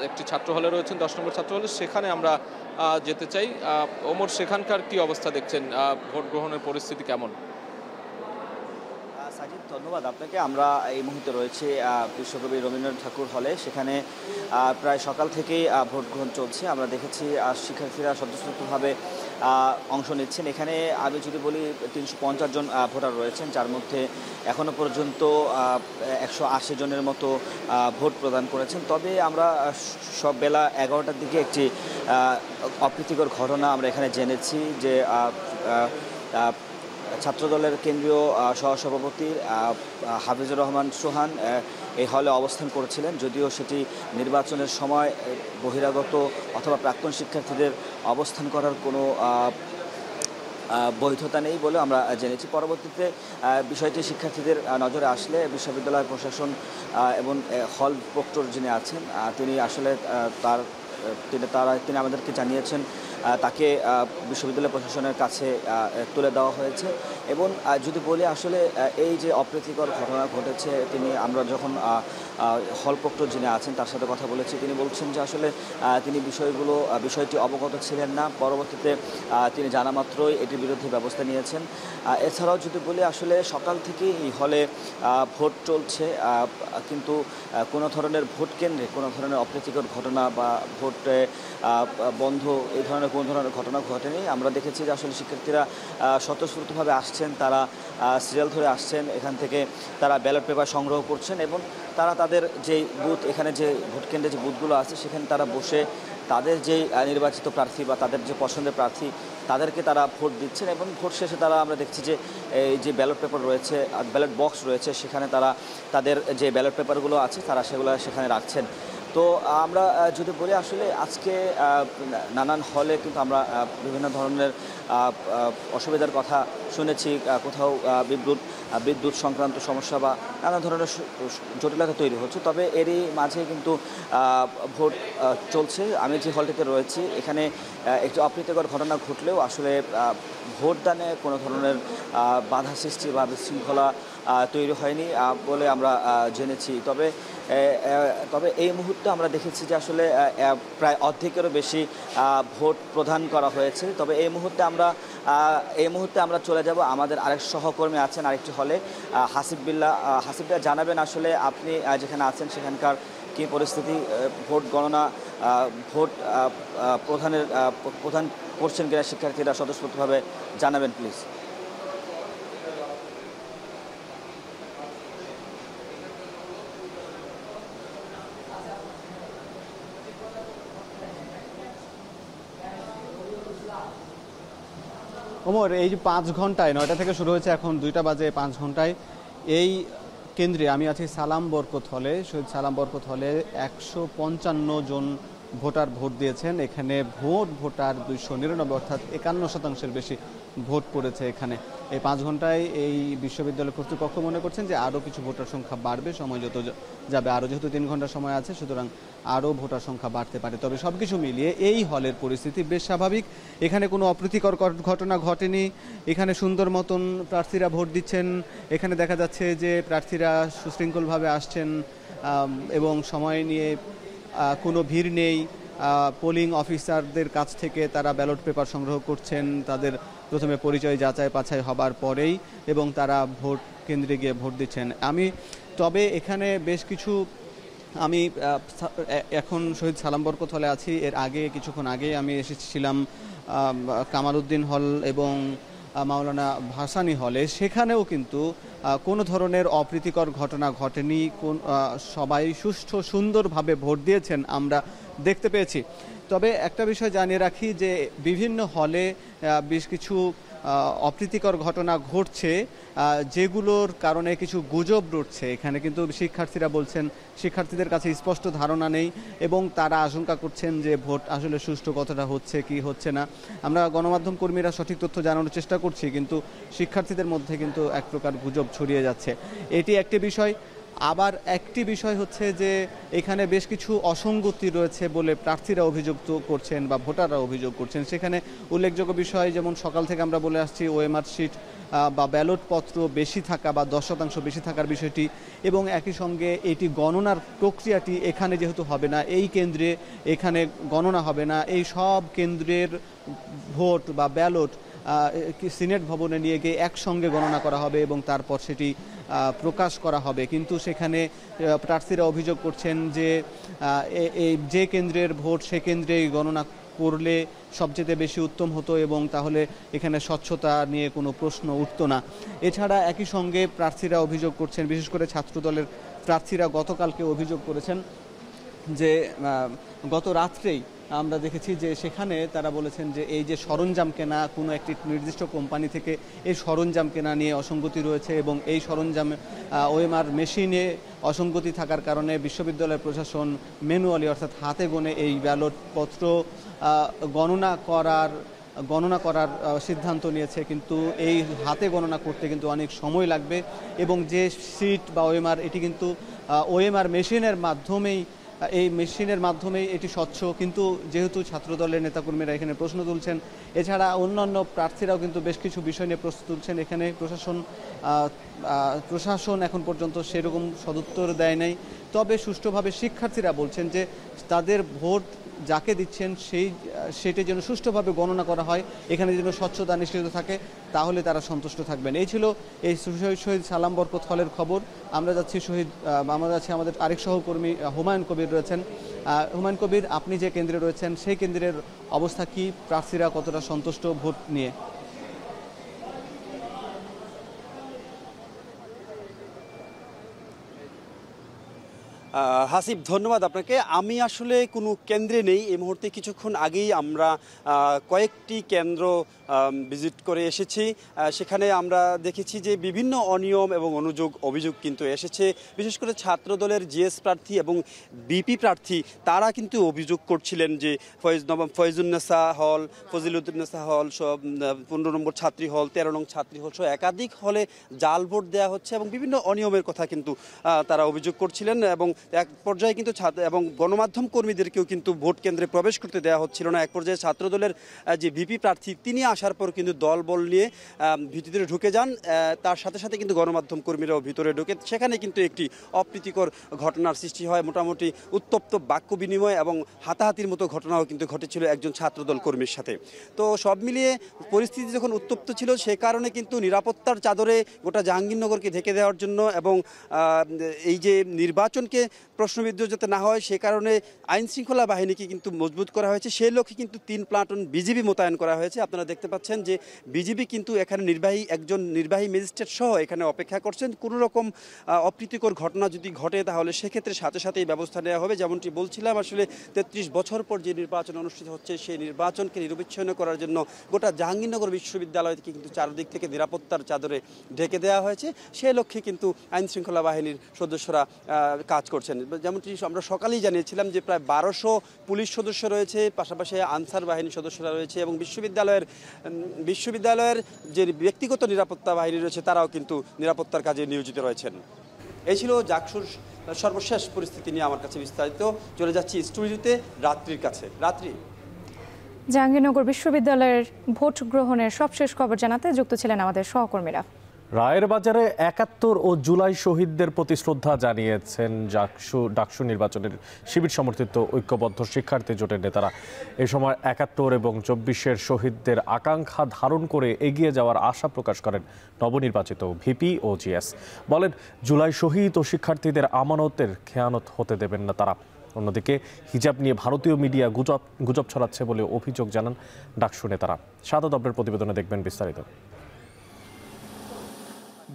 একটি ছাত্র হলে রয়েছেন, 10 নম্বর ছাত্র হলে, সেখানে আমরা যেতে চাই। ওমর, সেখানকার কি অবস্থা দেখছেন? ভোট গ্রহণের পরিস্থিতি কেমন? সাজিদ, ধন্যবাদ আপনাকে। আমরা এই মুহূর্তে রয়েছে বিশ্বকবি রবীন্দ্রনাথ ঠাকুর হলে। সেখানে প্রায় সকাল থেকেই ভোট গ্রহণ চলছে। আমরা দেখেছি শিক্ষার্থীরা স্বতঃস্ফূর্তভাবে অংশ নিচ্ছেন। এখানে আমি যদি বলি 350 জন ভোটার রয়েছেন, যার মধ্যে এখনও পর্যন্ত 180 জনের মতো ভোট প্রদান করেছেন। তবে আমরা সব বেলা 11টার দিকে একটি অপ্রীতিকর ঘটনা আমরা এখানে জেনেছি যে ছাত্রদলের কেন্দ্রীয় সহসভাপতি হাফিজুর রহমান সোহান এই হলে অবস্থান করেছিলেন। যদিও সেটি নির্বাচনের সময় বহিরাগত অথবা প্রাক্তন শিক্ষার্থীদের অবস্থান করার কোনো বৈধতা নেই বলে আমরা জেনেছি। পরবর্তীতে বিষয়টি শিক্ষার্থীদের নজরে আসলে বিশ্ববিদ্যালয় প্রশাসন এবং হল প্রক্টর যিনি আছেন তিনি আসলে তিনি আমাদেরকে জানিয়েছেন তাকে বিশ্ববিদ্যালয় প্রশাসনের কাছে তুলে দেওয়া হয়েছে। এবং যদি বলি আসলে এই যে অপ্রীতিকর ঘটনা ঘটেছে, আমরা যখন হল প্রক্টর যিনি আছেন তার সাথে কথা বলেছি, তিনি বলছেন যে আসলে তিনি বিষয়টি অবগত ছিলেন না। পরবর্তীতে তিনি জানা মাত্রই এটির বিরুদ্ধে ব্যবস্থা নিয়েছেন। এছাড়াও যদি বলি আসলে সকাল থেকেই এই হলে ভোট চলছে, কিন্তু কোনো ধরনের ভোট কেন্দ্রে কোনো ধরনের অপ্রীতিকর ঘটনা বা ভোট বন্ধ এই ধরনের কোনো ধরনের ঘটনা ঘটেনি। আমরা দেখেছি যে আসলে শিক্ষার্থীরা স্বতঃস্ফূর্তভাবে আসছেন, তারা সিরিয়াল ধরে আসছেন, এখান থেকে তারা ব্যালট পেপার সংগ্রহ করছেন এবং তারা তাদের যে বুথ, এখানে যে ভোট কেন্দ্রে যে বুথগুলো আছে সেখানে তারা বসে তাদের যেই নির্বাচিত প্রার্থী বা তাদের যে পছন্দের প্রার্থী তাদেরকে তারা ভোট দিচ্ছেন। এবং ভোট শেষে আমরা দেখছি যে এই যে ব্যালট পেপার রয়েছে, ব্যালট বক্স রয়েছে, সেখানে তারা তাদের যে ব্যালট পেপারগুলো আছে তারা সেখানে রাখছেন। তো আমরা যদি বলি আসলে আজকে নানান হলে কিন্তু আমরা বিভিন্ন ধরনের অসুবিধার কথা শুনেছি, কোথাও বিদ্যুৎ সংক্রান্ত সমস্যা বা নানা ধরনের জটিলতা তৈরি হচ্ছে। তবে এরই মাঝে কিন্তু ভোট চলছে। আমি যে হলটিতে রয়েছি এখানে একটি অপ্রীতিকর ঘটনা ঘটলেও আসলে ভোটদানে কোনো ধরনের বাধা সৃষ্টি বা বিশৃঙ্খলা তৈরি হয়নি বলে আমরা জেনেছি। তবে এই মুহূর্তে আমরা দেখেছি যে আসলে প্রায় অর্ধেকেরও বেশি ভোট প্রদান করা হয়েছে। তবে এই মুহূর্তে আমরা চলে যাব আমাদের আরেক সহকর্মী আছেন আরেকটি হলে, হাসিব বিল্লাহ জানাবেন আসলে আপনি যেখানে আছেন সেখানকার কী পরিস্থিতি, ভোট গণনা প্রধান করছেন কিনা শিক্ষার্থীরা, স্বতঃস্ফূর্তভাবে জানাবেন প্লিজ। ওমর, এই যে 5 ঘন্টায় 9টা থেকে শুরু হয়েছে, এখন 2টা বাজে, 5 ঘন্টায় এই কেন্দ্রে আমি আছি সালাম বরকত হলে, শহীদ সালাম বরকত হলে 155 জন ভোটার ভোট দিয়েছেন। এখানে ভোটার 299 অর্থাৎ 51% বেশি ভোট পড়েছে এখানে। এই 5 ঘন্টায় এই বিশ্ববিদ্যালয় কর্তৃপক্ষ মনে করছেন যে আরও কিছু ভোটার সংখ্যা বাড়বে সময় যত যাবে, আরও যেহেতু 3 ঘন্টা সময় আছে সুতরাং আরও ভোটার সংখ্যা বাড়তে পারে। তবে সব কিছু মিলিয়ে এই হলের পরিস্থিতি বেশ স্বাভাবিক। এখানে কোনো অপ্রীতিকর ঘটনা ঘটেনি। এখানে সুন্দর মতন প্রার্থীরা ভোট দিচ্ছেন। এখানে দেখা যাচ্ছে যে প্রার্থীরা সুশৃঙ্খলভাবে আসছেন এবং সময় নিয়ে কোনো ভিড় নেই। পোলিং অফিসারদের কাছ থেকে তারা ব্যালট পেপার সংগ্রহ করছেন, তাদের প্রথমে পরিচয় যাচাই বাছাই হবার পরেই, এবং তারা ভোট কেন্দ্রে গিয়ে ভোট দিচ্ছেন। তবে এখানে বেশ কিছু, আমি এখন শহীদ সালাম বরকত হলে আছি, এর আগে কিছুক্ষণ আগে আমি এসেছিলাম কামালউদ্দিন হল এবং মাওলানা ভাসানী হলে। সেখানেও কিন্তু কোনো ধরনের অপ্রীতিকর ঘটনা ঘটেনি, সবাই সুষ্ঠু সুন্দরভাবে ভোট দিয়েছেন আমরা দেখতে পেয়েছি। তবে একটা বিষয় জানিয়ে রাখি যে বিভিন্ন হলে বেশ কিছু অপ্রীতিকর ঘটনা ঘটছে, যেগুলোর কারণে কিছু গুজব রটছে। এখানে কিন্তু শিক্ষার্থীরা বলছেন শিক্ষার্থীদের কাছে স্পষ্ট ধারণা নেই এবং তারা আশঙ্কা করছেন যে ভোট আসলে সুষ্ঠু কতটা হচ্ছে কি হচ্ছে না। আমরা গণমাধ্যম কর্মীরা সঠিক তথ্য জানানোর চেষ্টা করছি, কিন্তু শিক্ষার্থীদের মধ্যে কিন্তু এক প্রকার গুজব ছড়িয়ে যাচ্ছে। এটি একটি বিষয়। আবার একটি বিষয় হচ্ছে যে এখানে বেশ কিছু অসঙ্গতি রয়েছে বলে প্রার্থীরা অভিযোগ করছেন বা ভোটাররা অভিযোগ করছেন। সেখানে উল্লেখযোগ্য বিষয়, যেমন সকাল থেকে আমরা বলে আসছি ওএমআর শিট বা ব্যালট পত্র বেশি থাকা বা 10% বেশি থাকার বিষয়টি, এবং একই সঙ্গে এটি গণনার প্রক্রিয়াটি এখানে যেহেতু হবে না, এই কেন্দ্রে এখানে গণনা হবে না, এই সব কেন্দ্রের ভোট বা ব্যালট সিনেট ভবনে নিয়ে গিয়ে একসঙ্গে গণনা করা হবে এবং তারপর সেটি প্রকাশ করা হবে। কিন্তু সেখানে প্রার্থীরা অভিযোগ করছেন যে যে কেন্দ্রের ভোট সে কেন্দ্রেই গণনা করলে সবচেয়ে বেশি উত্তম হতো এবং তাহলে এখানে স্বচ্ছতা নিয়ে কোনো প্রশ্ন উঠতো না। এছাড়া একই সঙ্গে প্রার্থীরা অভিযোগ করছেন, বিশেষ করে ছাত্রদলের প্রার্থীরা গতকালকে অভিযোগ করেছেন যে গত রাত্রেই আমরা দেখেছি যে সেখানে তারা বলেছেন যে এই যে সরঞ্জাম কেনা, কোনো একটি নির্দিষ্ট কোম্পানি থেকে এই সরঞ্জাম কেনা নিয়ে অসঙ্গতি রয়েছে এবং এই সরঞ্জাম ওএমআর মেশিনে অসঙ্গতি থাকার কারণে বিশ্ববিদ্যালয় প্রশাসন ম্যানুয়ালি অর্থাৎ হাতে গোনে এই ব্যালট পত্র গণনা করার সিদ্ধান্ত নিয়েছে। কিন্তু এই হাতে গণনা করতে কিন্তু অনেক সময় লাগবে এবং যে সিট বা ওএমআর এটি কিন্তু ওএমআর মেশিনের মাধ্যমেই এটি স্বচ্ছ। কিন্তু যেহেতু ছাত্রদলের নেতাকর্মীরা এখানে প্রশ্ন তুলছেন, এছাড়া অন্যান্য প্রার্থীরাও কিন্তু বেশ কিছু বিষয় নিয়ে প্রশ্ন তুলছেন, এখানে প্রশাসন এখন পর্যন্ত সেরকম সদুত্তর দেয় নাই। তবে সুষ্ঠুভাবে শিক্ষার্থীরা বলছেন যে তাদের ভোট যাকে দিচ্ছেন সেটি যেন সুষ্ঠুভাবে গণনা করা হয়, এখানে যেন স্বচ্ছতা নিশ্চিত থাকে, তাহলে তারা সন্তুষ্ট থাকবেন। এই ছিল এই শহীদ সালাম বরকত হলের খবর। আমরা যাচ্ছি আমাদের আরেক সহকর্মী হুমায়ুন কবির রয়েছেন। হুমায়ুন কবির, আপনি যে কেন্দ্রে রয়েছেন সেই কেন্দ্রের অবস্থা কি? প্রার্থীরা কতটা সন্তুষ্ট ভোট নিয়ে? হাসিব, ধন্যবাদ আপনাকে। আমি আসলে কোনো কেন্দ্রে নেই এই মুহূর্তে। কিছুক্ষণ আগেই আমরা কয়েকটি কেন্দ্র ভিজিট করে এসেছি। সেখানে আমরা দেখেছি যে বিভিন্ন অনিয়ম এবং অভিযোগ কিন্তু এসেছে। বিশেষ করে ছাত্র দলের জিএস প্রার্থী এবং বিপি প্রার্থী তারা কিন্তু অভিযোগ করছিলেন যে ফয়জুন্নেসা হল, ফজিলুদ্দিনেসা হল, 15 নম্বর ছাত্রী হল, 13 নং ছাত্রী হল সহ একাধিক হলে জাল ভোট দেওয়া হচ্ছে এবং বিভিন্ন অনিয়মের কথা কিন্তু তারা অভিযোগ করছিলেন। এবং এক পর্যায়ে কিন্তু এবং গণমাধ্যম কর্মীদেরকেও কিন্তু ভোট কেন্দ্রে প্রবেশ করতে দেওয়া হচ্ছিল না। এক পর্যায়ে ছাত্রদলের যে ভিপি প্রার্থী তিনি আসার পর কিন্তু দলবল নিয়ে ভিতরে ঢুকে যান। তার সাথে সাথে কিন্তু গণমাধ্যম কর্মীরাও ভিতরে ঢুকে, সেখানে কিন্তু একটি অপ্রীতিকর ঘটনার সৃষ্টি হয়। মোটামুটি উত্তপ্ত বাক্য বিনিময় এবং হাতাহাতির মতো ঘটনাও কিন্তু ঘটেছিল একজন ছাত্রদল কর্মীর সাথে। তো সব মিলিয়ে পরিস্থিতি যখন উত্তপ্ত ছিল সে কারণে কিন্তু নিরাপত্তার চাদরে গোটা জাহাঙ্গীরনগরকে ঢেকে দেওয়ার জন্য এবং এই যে নির্বাচনকে প্রশ্নবিদ্ধ যাতে না হয় সে কারণে আইন শৃঙ্খলা বাহিনীকে কিন্তু মজবুত করা হয়েছে। সেই লক্ষ্যে কিন্তু 3 প্লাটুন বিজিবি মোতায়েন করা হয়েছে। আপনারা দেখতে পাচ্ছেন যে বিজিবি কিন্তু এখানে একজন নির্বাহী ম্যাজিস্ট্রেট সহ এখানে অপেক্ষা করছেন। কোনো রকম অপ্রীতিকর ঘটনা যদি ঘটে তাহলে সেক্ষেত্রে সাথে সাথেই ব্যবস্থা নেওয়া হবে। যেমনটি বলছিলাম, আসলে 33 বছর পর যে নির্বাচন অনুষ্ঠিত হচ্ছে সেই নির্বাচনকে নিরবিচ্ছিন্ন করার জন্য গোটা জাহাঙ্গীরনগর বিশ্ববিদ্যালয় থেকে কিন্তু চারদিক থেকে নিরাপত্তার চাদরে ঢেকে দেওয়া হয়েছে। সেই লক্ষ্যে কিন্তু আইন শৃঙ্খলা বাহিনীর সদস্যরা কাজ করছেন। যেমনটি আমরা সকালেই জানিয়েছিলাম যে প্রায় 1200 পুলিশ সদস্য রয়েছে, পাশাপাশি আনসার বাহিনীর সদস্যরা রয়েছে এবং বিশ্ববিদ্যালয়ের যে ব্যক্তিগত নিরাপত্তা বাহিনী রয়েছে তারাও কিন্তু নিরাপত্তার কাজে নিয়োজিত রয়েছেন। এই ছিল জাকসুর সর্বশেষ পরিস্থিতি নিয়ে আমার কাছে বিস্তারিত। চলে যাচ্ছি স্টুডিওতে রাত্রির কাছে। রাত্রি, জাহাঙ্গীরনগর বিশ্ববিদ্যালয়ের ভোট গ্রহণের সবশেষ খবর জানাতে যুক্ত ছিলেন আমাদের সহকর্মীরা। রায়ের বাজারে 71 ও জুলাই শহীদদের প্রতি শ্রদ্ধা জানিয়েছেন ডাকসু নির্বাচনের শিবির সমর্থিত ঐক্যবদ্ধ শিক্ষার্থী জোটের নেতারা। এ সময় 71 এবং 24-এর শহীদদের আকাঙ্ক্ষা ধারণ করে এগিয়ে যাওয়ার আশা প্রকাশ করেন নবনির্বাচিত ভিপি ও জিএস। বলেন, জুলাই শহীদ ও শিক্ষার্থীদের আমানতের খেয়ানত হতে দেবেন না তারা। অন্যদিকে হিজাব নিয়ে ভারতীয় মিডিয়া গুজব ছড়াচ্ছে বলে অভিযোগ জানান ডাকসু নেতারা। শাহাদাত অব্রের প্রতিবেদনে দেখবেন বিস্তারিত।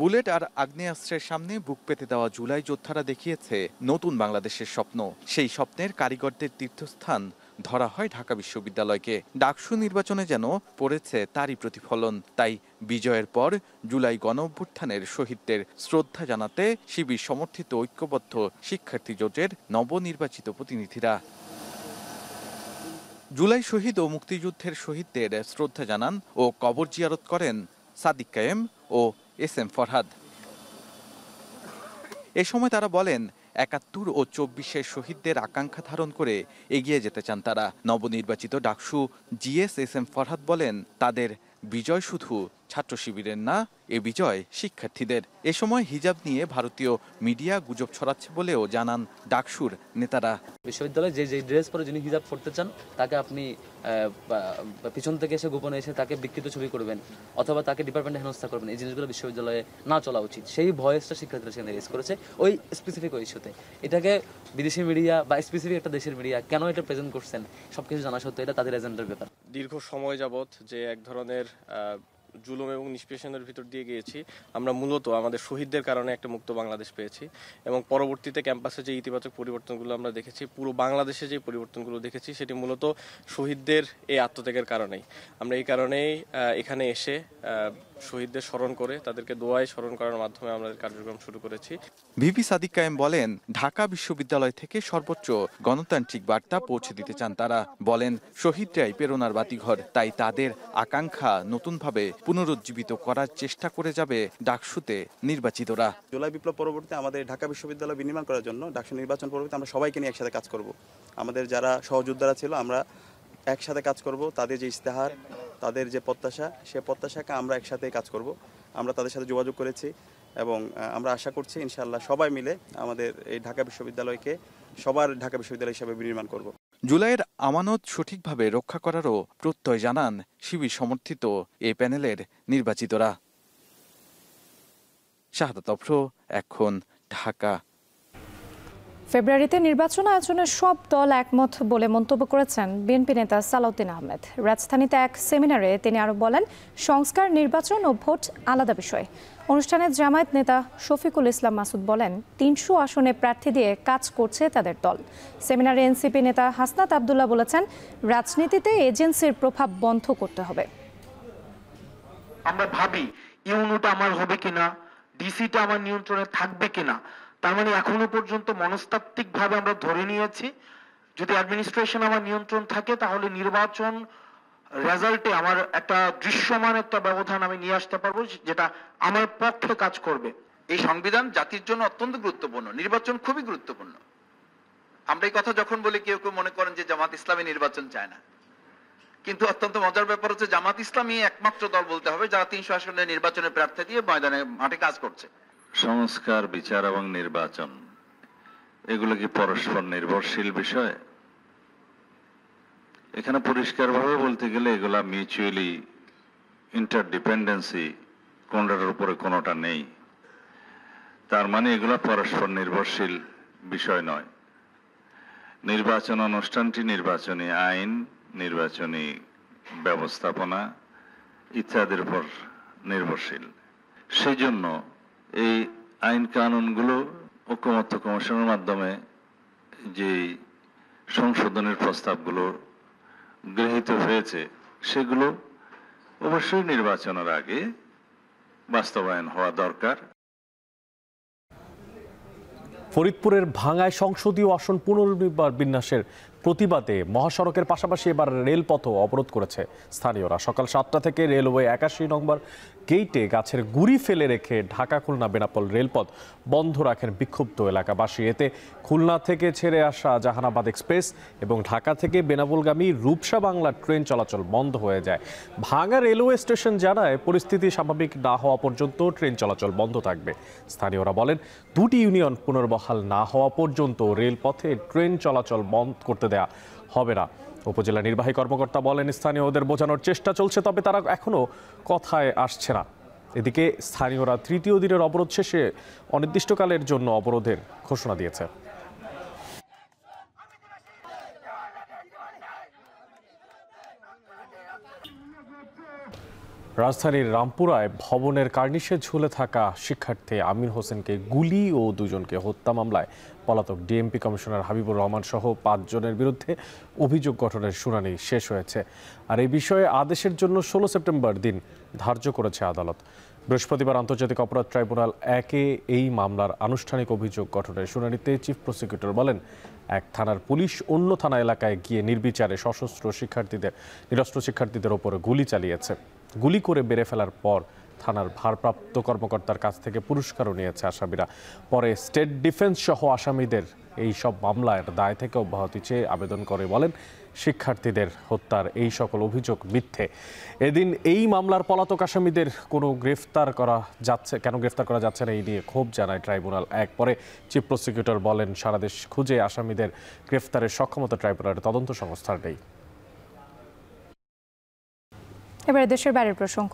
বুলেট আর আগ্নেয়াস্ত্রের সামনে বুক পেতে দেওয়া জুলাই যোদ্ধারা দেখিয়েছে নতুন বাংলাদেশের স্বপ্ন। সেই স্বপ্নের কারিগরদের তীর্থস্থান ধরা হয় ঢাকা বিশ্ববিদ্যালয়কে। ডাকসু নির্বাচনে যেন পড়েছে তারই প্রতিফলন। তাই বিজয়ের পর জুলাই গণঅভ্যুত্থানের শহীদদের শ্রদ্ধা জানাতে শিবির সমর্থিত ঐক্যবদ্ধ শিক্ষার্থী জোটের নবনির্বাচিত প্রতিনিধিরা জুলাই শহীদ ও মুক্তিযুদ্ধের শহীদদের শ্রদ্ধা জানান ও কবর জিয়ারত করেন সাদিক কায়েম ও এস.এম. ফরহাদ। এ সময় তারা বলেন, 71 ও 24-এর শহীদদের আকাঙ্ক্ষা ধারণ করে এগিয়ে যেতে চান তারা। নবনির্বাচিত ডাকসু জিএস এস.এম. ফরহাদ বলেন, তাদের বিজয় শুধু ছাত্র শিবিরের না, এ বিজয় শিক্ষার্থীদের। এ সময় হিজাব নিয়ে ভারতীয় মিডিয়া গুজব ছড়াচ্ছে বলেও জানান ডাকসুর নেতারা। বিশ্ববিদ্যালয়ে যে ড্রেস পরে যিনি হিজাব পড়তে চান তাকে আপনি পিছন থেকে এসে গোপনে এসে তাকে বিকৃত ছবি করবেন অথবা তাকে ডিপার্টমেন্টে হেনস্থা করবেন, এই জিনিসগুলো বিশ্ববিদ্যালয়ে না চলা উচিত। সেই ভয়েসটা শিক্ষার্থীরা সেখানে রেজ করেছে ওই স্পেসিফিক ওই ইস্যুতে। এটাকে বিদেশি মিডিয়া বা স্পেসিফিক একটা দেশের মিডিয়া কেন এটা প্রেজেন্ট করছেন সবকিছু জানা সত্ত্বেও এটা তাদের এজেন্ডার ব্যাপার। দীর্ঘ সময় যাবৎ যে এক ধরনের জুলুম এবং নিষ্পেষণের ভিতর দিয়ে গিয়েছি, আমরা মূলত আমাদের শহীদদের কারণে একটা মুক্ত বাংলাদেশ পেয়েছি এবং পরবর্তীতে ক্যাম্পাসে যে ইতিবাচক পরিবর্তনগুলো আমরা দেখেছি, পুরো বাংলাদেশে যে পরিবর্তনগুলো দেখেছি সেটি মূলত শহীদদের এই আত্মত্যাগের কারণেই। আমরা এই কারণেই এখানে এসে শহীদদের স্মরণ করে তাদেরকে দোয়ায় স্মরণ করার মাধ্যমে আমাদের কার্যক্রম শুরু করেছি। ভিপি সাদিক কায়েম বলেন, ঢাকা বিশ্ববিদ্যালয় থেকে সর্বোচ্চ গণতান্ত্রিক বার্তা পৌঁছে দিতে চান তারা। বলেন, শহীদরাই প্রেরণার বাতিঘর, তাই তাদের আকাঙ্ক্ষা নতুনভাবে পুনরুজ্জীবিত করার চেষ্টা করে যাবে ডাকসুতে নির্বাচিতরা। জুলাই বিপ্লব পরবর্তী আমাদের ঢাকা বিশ্ববিদ্যালয় বিনির্মাণ করার জন্য ডাকসু নির্বাচন পরবর্তী আমরা সবাইকে নিয়ে একসাথে কাজ করব। আমাদের যারা সহযোদ্ধারা ছিল আমরা একসাথে কাজ করব। তাদের যে ইস্তেহার, তাদের যে প্রত্যাশা, সে প্রত্যাশাকে আমরা একসাথে কাজ করব। আমরা তাদের সাথে যোগাযোগ করেছি এবং আমরা আশা করছি ইনশাআল্লাহ সবাই মিলে আমাদের এই ঢাকা বিশ্ববিদ্যালয়কে সবার ঢাকা বিশ্ববিদ্যালয় হিসেবে বিনির্মাণ করব। জুলাইয়ের আমানত সঠিকভাবে রক্ষা করারও প্রত্যয় জানান শিবির সমর্থিত এই প্যানেলের নির্বাচিতরা। শাহাদাত অফরো, এখন, ঢাকা। ফেব্রুয়ারিতে নির্বাচন আয়োজনের সব দল একমত বলে মন্তব্য করেছেন বিএনপি নেতা সালাউদ্দিন আহমেদ। রাজধানীতে এক সেমিনারে তিনি আরও বলেন, সংস্কার, নির্বাচন ও ভোট আলাদা বিষয়। অনুষ্ঠানে জামায়াত নেতা শফিকুল ইসলাম মাসুদ বলেন ৩০০ আসনে প্রার্থী দিয়ে কাজ করছে তাদের দল। সেমিনারে এনসিপি নেতা হাসনাত আব্দুল্লাহ বলেছেন, রাজনীতিতে এজেন্সির প্রভাব বন্ধ করতে হবে। আমরা ভাবি ইউনুটা আমার হবে কিনা, ডিসিটা আমার নিয়ন্ত্রণে থাকবে কিনা, তার মানে এখনো পর্যন্ত মনস্তাত্ত্বিক ভাবে আমরা ধরে নিয়েছি যদি অ্যাডমিনিস্ট্রেশন আমার নিয়ন্ত্রণ থাকে তাহলে নির্বাচন রেজাল্টে আমার একটা দৃশ্যমান একটা ব্যবধান আমি নিয়ে আসতে পারবো যেটা আমার পক্ষে কাজ করবে। এই সংবিধান জাতির জন্য অত্যন্ত গুরুত্বপূর্ণ, নির্বাচন খুবই গুরুত্বপূর্ণ। আমরা এই কথা যখন বলি কেউ কেউ মনে করেন যে জামাত ইসলামী নির্বাচন চায় না, কিন্তু অত্যন্ত মজার ব্যাপার হচ্ছে জামাত ইসলামী একমাত্র দল বলতে হবে যারা ৩০০ আসনে নির্বাচনের প্রার্থী দিয়ে মাঠে কাজ করছে। সংস্কার, বিচার এবং নির্বাচন এগুলো কি পরস্পর নির্ভরশীল বিষয়? এখানে পরিষ্কারভাবে বলতে গেলে এগুলা মিউচুয়ালি ইন্টারডিপেন্ডেন্সি, কোনটার উপরে কোনোটা নেই। তার মানে এগুলা পরস্পর নির্ভরশীল বিষয় নয়। নির্বাচন অনুষ্ঠানটি নির্বাচনী আইন, নির্বাচনী ব্যবস্থাপনা ইত্যাদির উপর নির্ভরশীল। সেজন্য এই আইন কানুনগুলো ঐকমত্য কমিশনের মাধ্যমে যে সংশোধনের প্রস্তাবগুলো গৃহীত হয়েছে সেগুলো অবশ্যই নির্বাচনের আগে বাস্তবায়ন হওয়া দরকার। ফরিদপুরের ভাঙ্গায় সংসদীয় আসন পুনর্বিন্যাসের প্রতিবাদে মহাসড়কের পাশাপাশি এবার রেলপথও অবরোধ করেছে স্থানীয়রা। সকাল ৭টা থেকে রেলওয়ে ৮১ নম্বর গেইটে গাছের গুঁড়ি ফেলে রেখে ঢাকা খুলনা বেনাপোল রেলপথ বন্ধ রাখেন বিক্ষুব্ধ এলাকাবাসী। এতে খুলনা থেকে ছেড়ে আসা জাহানাবাদ এক্সপ্রেস এবং ঢাকা থেকে বেনাপোলগামী রূপসা বাংলা ট্রেন চলাচল বন্ধ হয়ে যায়। ভাঙ্গা রেলওয়ে স্টেশন জানায় পরিস্থিতি স্বাভাবিক না হওয়া পর্যন্ত ট্রেন চলাচল বন্ধ থাকবে। স্থানীয়রা বলেন, দুটি ইউনিয়ন পুনর্বহাল না হওয়া পর্যন্ত রেলপথে ট্রেন চলাচল বন্ধ করতে দেয়া হবে না। উপজেলা নির্বাহী কর্মকর্তা বলেন, স্থানীয়দের বোঝানোর চেষ্টা চলছে, তবে তারা এখনো কথায় আসছে না। এদিকে স্থানীয়রা তৃতীয় দিনের অবরোধ শেষে অনির্দিষ্টকালের জন্য অবরোধের ঘোষণা দিয়েছে। রাজধানীর রামপুরায় ভবনের কার্নিশে ঝুলে থাকা শিক্ষার্থী আমির হোসেনকে গুলি ও দুজনকে হত্যা মামলায় পলাতক ডিএমপি কমিশনার হাবিবুর রহমান সহ ৫ জনের বিরুদ্ধে অভিযোগ গঠনের শুনানি শেষ হয়েছে। আর এই বিষয়ে আদেশের জন্য ১৬ সেপ্টেম্বর দিন ধার্য করেছে আদালত। বৃহস্পতিবার আন্তর্জাতিক অপরাধ ট্রাইব্যুনাল ১-এ এই মামলার আনুষ্ঠানিক অভিযোগ গঠনের শুনানিতে চিফ প্রসিকিউটর বলেন, এক থানার পুলিশ অন্য থানা এলাকায় গিয়ে নির্বিচারে নিরস্ত্র শিক্ষার্থীদের ওপর গুলি চালিয়েছে। গুলি করে বেড়ে ফেলার পর থানার ভারপ্রাপ্ত কর্মকর্তার কাছ থেকে পুরস্কারও নিয়েছে আসামিরা। পরে স্টেট ডিফেন্স সহ আসামিদের এই সব মামলার দায় থেকে অব্যাহতি চেয়ে আবেদন করে বলেন, শিক্ষার্থীদের হত্যার এই সকল অভিযোগ মিথ্যে। এদিন এই মামলার পলাতক আসামিদের কেন গ্রেফতার করা যাচ্ছে না এই নিয়ে ক্ষোভ জানায় ট্রাইব্যুনাল ১। পরে চিফ প্রসিকিউটর বলেন, সারা দেশ খুঁজে আসামিদের গ্রেফতারের সক্ষমতা ট্রাইব্যুনালের তদন্ত সংস্থার নেই। এবারে দেশের বাইরের প্রসঙ্গ।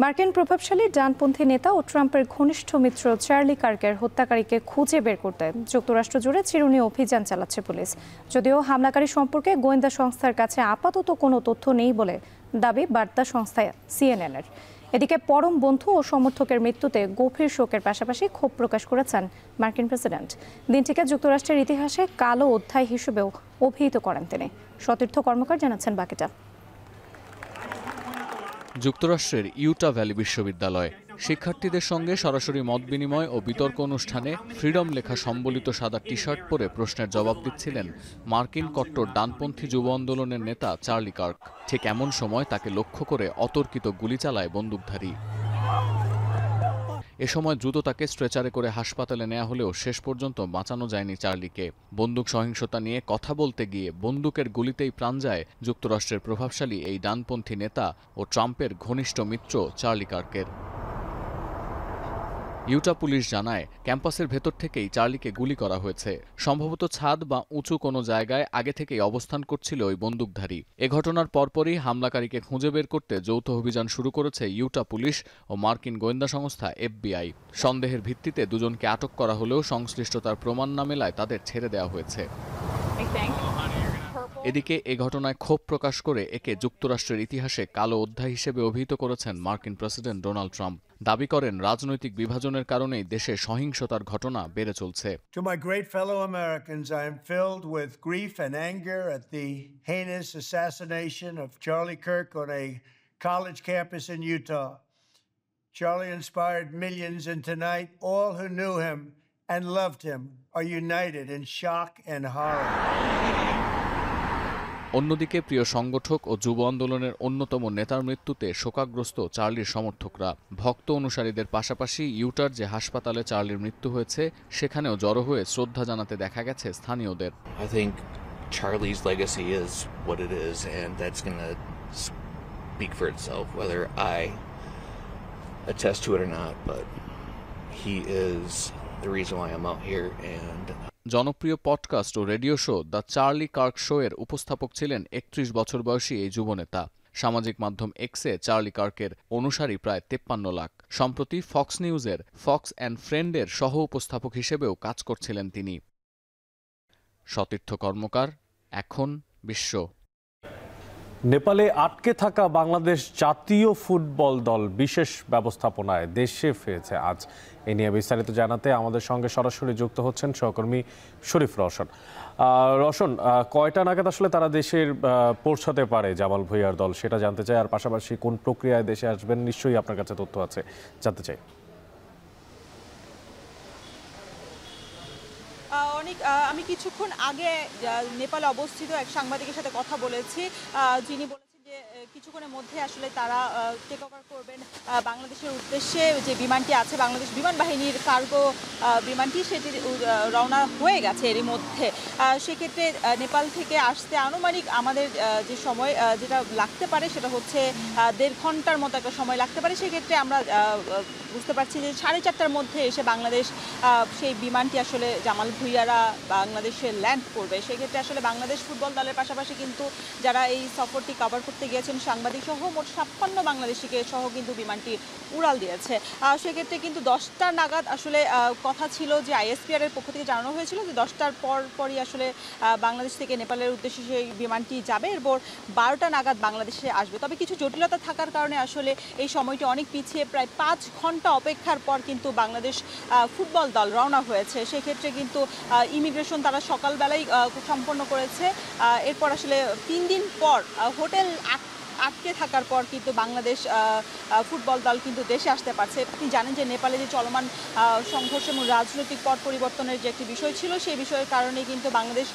মার্কিন প্রভাবশালী ডানপন্থী নেতা ও ট্রাম্পের ঘনিষ্ঠ মিত্র চার্লি কার্কের হত্যাকারীকে খুঁজে বের করতে যুক্তরাষ্ট্র জুড়ে চিরুনি অভিযান চালাচ্ছে পুলিশ। যদিও হামলাকারী সম্পর্কে গোয়েন্দা সংস্থার কাছে আপাতত কোনো তথ্য নেই বলে দাবি বার্তা সংস্থা CNN-এর। এদিকে পরম বন্ধু ও সমর্থকের মৃত্যুতে গভীর শোকের পাশাপাশি ক্ষোভ প্রকাশ করেছেন মার্কিন প্রেসিডেন্ট। দিনটিকে যুক্তরাষ্ট্রের ইতিহাসে কালো অধ্যায় হিসেবেও অভিহিত করেন তিনি। সতীর্থ কর্মকার জানাচ্ছেন বাকিটা। যুক্তরাষ্ট্রের ইউটা ভ্যালি বিশ্ববিদ্যালয় শিক্ষার্থীদের সঙ্গে সরাসরি মত বিনিময় ও বিতর্ক অনুষ্ঠানে ফ্রিডম লেখা সম্বলিত সাদা টি শার্ট পরে প্রশ্নের জবাব দিচ্ছিলেন মার্কিন কট্টর ডানপন্থী যুব আন্দোলনের নেতা চার্লি কার্ক। ঠিক এমন সময় তাকে লক্ষ্য করে অতর্কিত গুলি চালায় বন্দুকধারী। এ সময় দ্রুত তাকে স্ট্রেচারে করে হাসপাতালে নেওয়া হলেও শেষ পর্যন্ত বাঁচানো যায়নি চার্লিকে। বন্দুক সহিংসতা নিয়ে কথা বলতে গিয়ে বন্দুকের গুলিতেই প্রাণ যায় যুক্তরাষ্ট্রের প্রভাবশালী এই ডানপন্থী নেতা ও ট্রাম্পের ঘনিষ্ঠ মিত্র চার্লি কার্কের। ইউটা পুলিশ জানায়, ক্যাম্পাসের ভেতর থেকেই চার্লিকে গুলি করা হয়েছে। সম্ভবত ছাদ বা উঁচু কোনো জায়গায় আগে থেকেই অবস্থান করছিল ওই বন্দুকধারী। এ ঘটনার পরপরই হামলাকারীকে খুঁজে বের করতে যৌথ অভিযান শুরু করেছে ইউটা পুলিশ ও মার্কিন গোয়েন্দা সংস্থা FBI। সন্দেহের ভিত্তিতে দুজনকে আটক করা হলেও সংশ্লিষ্টতার প্রমাণ না মেলায় তাদের ছেড়ে দেওয়া হয়েছে। এদিকে এ ঘটনায় ক্ষোভ প্রকাশ করে একে যুক্তরাষ্ট্রের ইতিহাসে কালো অধ্যায় হিসেবে অভিহিত করেছেন মার্কিন প্রেসিডেন্ট ডোনাল্ড ট্রাম্প। দাবি করেন রাজনৈতিক বিভাজনের কারণেই দেশে সহিংসতার ঘটনা বেড়ে চলছে। To my great fellow Americans, I am filled with grief and anger at the heinous assassination of Charlie Kirk on a college campus in Utah. Charlie inspired millions, and tonight all who knew him and loved him are united in shock and horror. অন্যদিকে প্রিয় সংগঠক ও যুব আন্দোলনের অন্যতম নেতার মৃত্যুতে শোকাগ্রস্ত চার্লির সমর্থকরা। ভক্ত অনুসারীদের পাশাপাশি ইউটার যে হাসপাতালে চার্লির মৃত্যু হয়েছে সেখানেও জড়ো হয়ে শ্রদ্ধা জানাতে দেখা গেছে স্থানীয়দের। I think Charlie's legacy is what it is, and that's going to speak for itself, whether I attest to it or not, but he is the reason why I'm out here. And জনপ্রিয় podcast ও radio show the Charlie Kirk show এর উপস্থাপক ছিলেন ৩১ বছর বয়সী এই যুবনেতা। সামাজিক মাধ্যম এক্সে চার্লি কার্কের অনুসারী প্রায় ৫৩ লাখ। সম্প্রতি ফক্স নিউজের ফক্স অ্যান্ড ফ্রেন্ডের সহ উপস্থাপক হিসেবেও কাজ করছিলেন তিনি। সতীর্থ কর্মকার, এখন বিশ্ব। নেপালে আটকে থাকা বাংলাদেশ জাতীয় ফুটবল দল বিশেষ ব্যবস্থাপনায় দেশে ফিরেছে আজ। এ নিয়ে বিস্তারিত জানাতে আমাদের সঙ্গে সরাসরি যুক্ত হচ্ছেন সহকর্মী শরীফ রওশন। রওশন, কয়টা নাগাদ আসলে তারা দেশের পৌঁছাতে পারে জামাল ভুঁইয়ার দল, সেটা জানতে চাই। আর পাশাপাশি কোন প্রক্রিয়ায় দেশে আসবেন নিশ্চয়ই আপনার কাছে তথ্য আছে, জানতে চাই। অনেক আমি কিছুক্ষণ আগে নেপালে অবস্থিত এক সাংবাদিকের সাথে কথা বলেছি, যিনি বলেছেন যে কিছুক্ষণের মধ্যে আসলে তারা টেক ওভার করবেন বাংলাদেশের উদ্দেশ্যে। যে বিমানটি আছে বাংলাদেশ বিমান বাহিনীর কার্গো বিমানটি, সেটি রওনা হয়ে গেছে এরই মধ্যে। সেক্ষেত্রে নেপাল থেকে আসতে আনুমানিক আমাদের যে সময় যেটা লাগতে পারে সেটা হচ্ছে ১.৫ ঘন্টার মতো একটা সময় লাগতে পারে। সেক্ষেত্রে আমরা বুঝতে পারছি যে 4:30টার মধ্যে এসে বাংলাদেশ সেই বিমানটি আসলে জামাল ভুঁইয়ারা বাংলাদেশে ল্যান্ড করবে। সেক্ষেত্রে আসলে বাংলাদেশ ফুটবল দলের পাশাপাশি কিন্তু যারা এই সফরটি কভার করতে গিয়েছেন সাংবাদিক সহ মোট ৫৬ বাংলাদেশিকে সহ কিন্তু বিমানটি উড়াল দিয়েছে। সেক্ষেত্রে কিন্তু 10টা নাগাদ আসলে কথা ছিল যে আইএসপিআর এর পক্ষ থেকে জানানো হয়েছিল যে 10টার পরই আসলে বাংলাদেশ থেকে নেপালের উদ্দেশ্যে সেই বিমানটি যাবে, এরপর 12টা নাগাদ বাংলাদেশে আসবে। তবে কিছু জটিলতা থাকার কারণে আসলে এই সময়টি অনেক পিছিয়ে প্রায় 5 ঘন্টা অপেক্ষার পর কিন্তু বাংলাদেশ ফুটবল দল রওনা হয়েছে। সেক্ষেত্রে কিন্তু ইমিগ্রেশন তারা সকালবেলাই সম্পন্ন করেছে। এরপর আসলে 3 দিন পর হোটেল আটকে থাকার পর কিন্তু বাংলাদেশ ফুটবল দল কিন্তু দেশে আসতে পারছে। আপনি জানেন যে নেপালে যে চলমান সংঘর্ষ এবং রাজনৈতিক পট পরিবর্তনের যে একটি বিষয় ছিল, সেই বিষয়ের কারণে কিন্তু বাংলাদেশ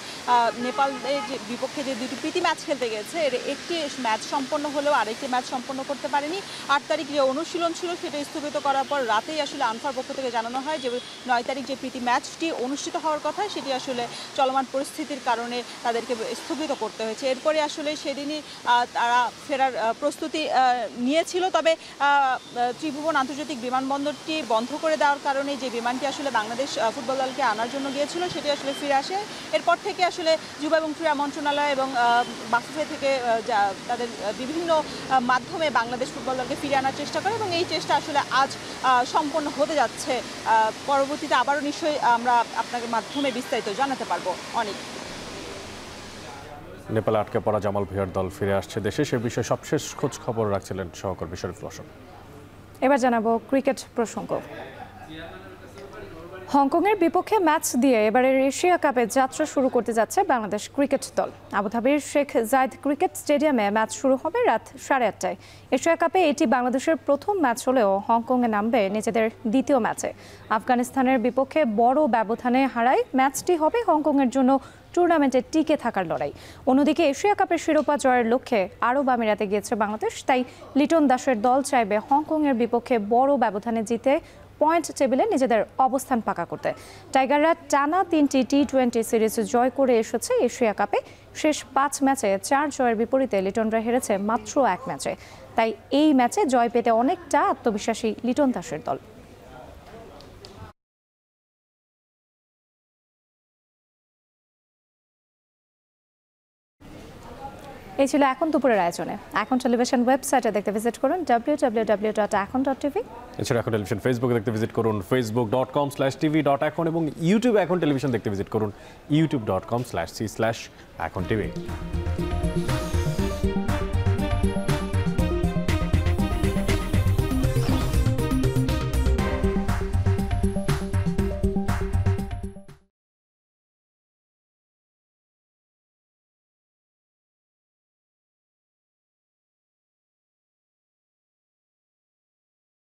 নেপালের যে বিপক্ষে যে 2টি প্রীতি ম্যাচ খেলতে গেছে, এর একটি ম্যাচ সম্পন্ন হলেও আরেকটি ম্যাচ সম্পন্ন করতে পারেনি। 8 তারিখ যে অনুশীলন ছিল সেটা স্থগিত করার পর রাতেই আসলে আনফার পক্ষ থেকে জানানো হয় যে 9 তারিখ যে প্রীতি ম্যাচটি অনুষ্ঠিত হওয়ার কথা সেটি আসলে চলমান পরিস্থিতির কারণে তাদেরকে স্থগিত করতে হয়েছে। এরপরে আসলে সেদিনই তারা ফেরার প্রস্তুতি নিয়েছিল। তবে ত্রিভুবন আন্তর্জাতিক বিমানবন্দরটি বন্ধ করে দেওয়ার কারণে যে বিমানটি আসলে বাংলাদেশ ফুটবল দলকে আনার জন্য গিয়েছিল সেটি আসলে ফিরে আসে। এরপর থেকে আসলে যুব এবং ক্রীড়া মন্ত্রণালয় এবং বাফুফে থেকে তাদের বিভিন্ন মাধ্যমে বাংলাদেশ ফুটবল দলকে ফিরে আনার চেষ্টা করে এবং এই চেষ্টা আসলে আজ সম্পন্ন হতে যাচ্ছে। পরবর্তীতে আবারও নিশ্চয়ই আমরা আপনাদের মাধ্যমে বিস্তারিত জানাতে পারবো। অনেক নেপালে আটকে পড়া জামাল ভুঁইয়ার দল ফিরে আসছে দেশে, সে বিষয়ে সবশেষ খোঁজ খবর রাখছিলেন সহকর্মী শরীফ রওশন। এবার জানাবো ক্রিকেট প্রসঙ্গ। হংকংয়ের বিপক্ষে ম্যাচ দিয়ে এবারের এশিয়া কাপে যাত্রা শুরু করতে যাচ্ছে বাংলাদেশ ক্রিকেট দল। আবুধাবির শেখ জায়েদ ক্রিকেট স্টেডিয়ামে ম্যাচ শুরু হবে রাত 8:30টায়। এশিয়া কাপে এটি বাংলাদেশের প্রথম ম্যাচ হলেও হংকংয়ে নামবে নিজেদের দ্বিতীয় ম্যাচে। আফগানিস্তানের বিপক্ষে বড় ব্যবধানে হারায় ম্যাচটি হবে হংকংয়ের জন্য টুর্নামেন্টে টিকে থাকার লড়াই। অন্যদিকে এশিয়া কাপের শিরোপা জয়ের লক্ষ্যে আরব আমিরাতে গিয়েছে বাংলাদেশ, তাই লিটন দাসের দল চাইবে হংকংয়ের বিপক্ষে বড় ব্যবধানে জিতে পয়েন্ট টেবিলে নিজেদের অবস্থান পাকা করতে। টাইগাররা টানা 3টি টি20 সিরিজ জয় করে এসেছে এশিয়া কাপে। শেষ 5 ম্যাচে 4 জয়ের বিপরীতে লিটনরা হেরেছে মাত্র 1 ম্যাচে। তাই এই ম্যাচে জয় পেতে অনেকটা আত্মবিশ্বাসী লিটন দাসের দল। এই ছিল এখন দুপুরের আয়োজনে। এখন টেলিভিশন ওয়েবসাইটে দেখতে ভিজিট করুন www.ekon.tv। এছাড়া এখন টেলিভিশন ফেসবুকে দেখতে ভিজিট করুন facebook.com/tv.ekon এবং ইউটিউবে এখন টেলিভিশন দেখতে ভিজিট করুন youtube.com/c/ekontv।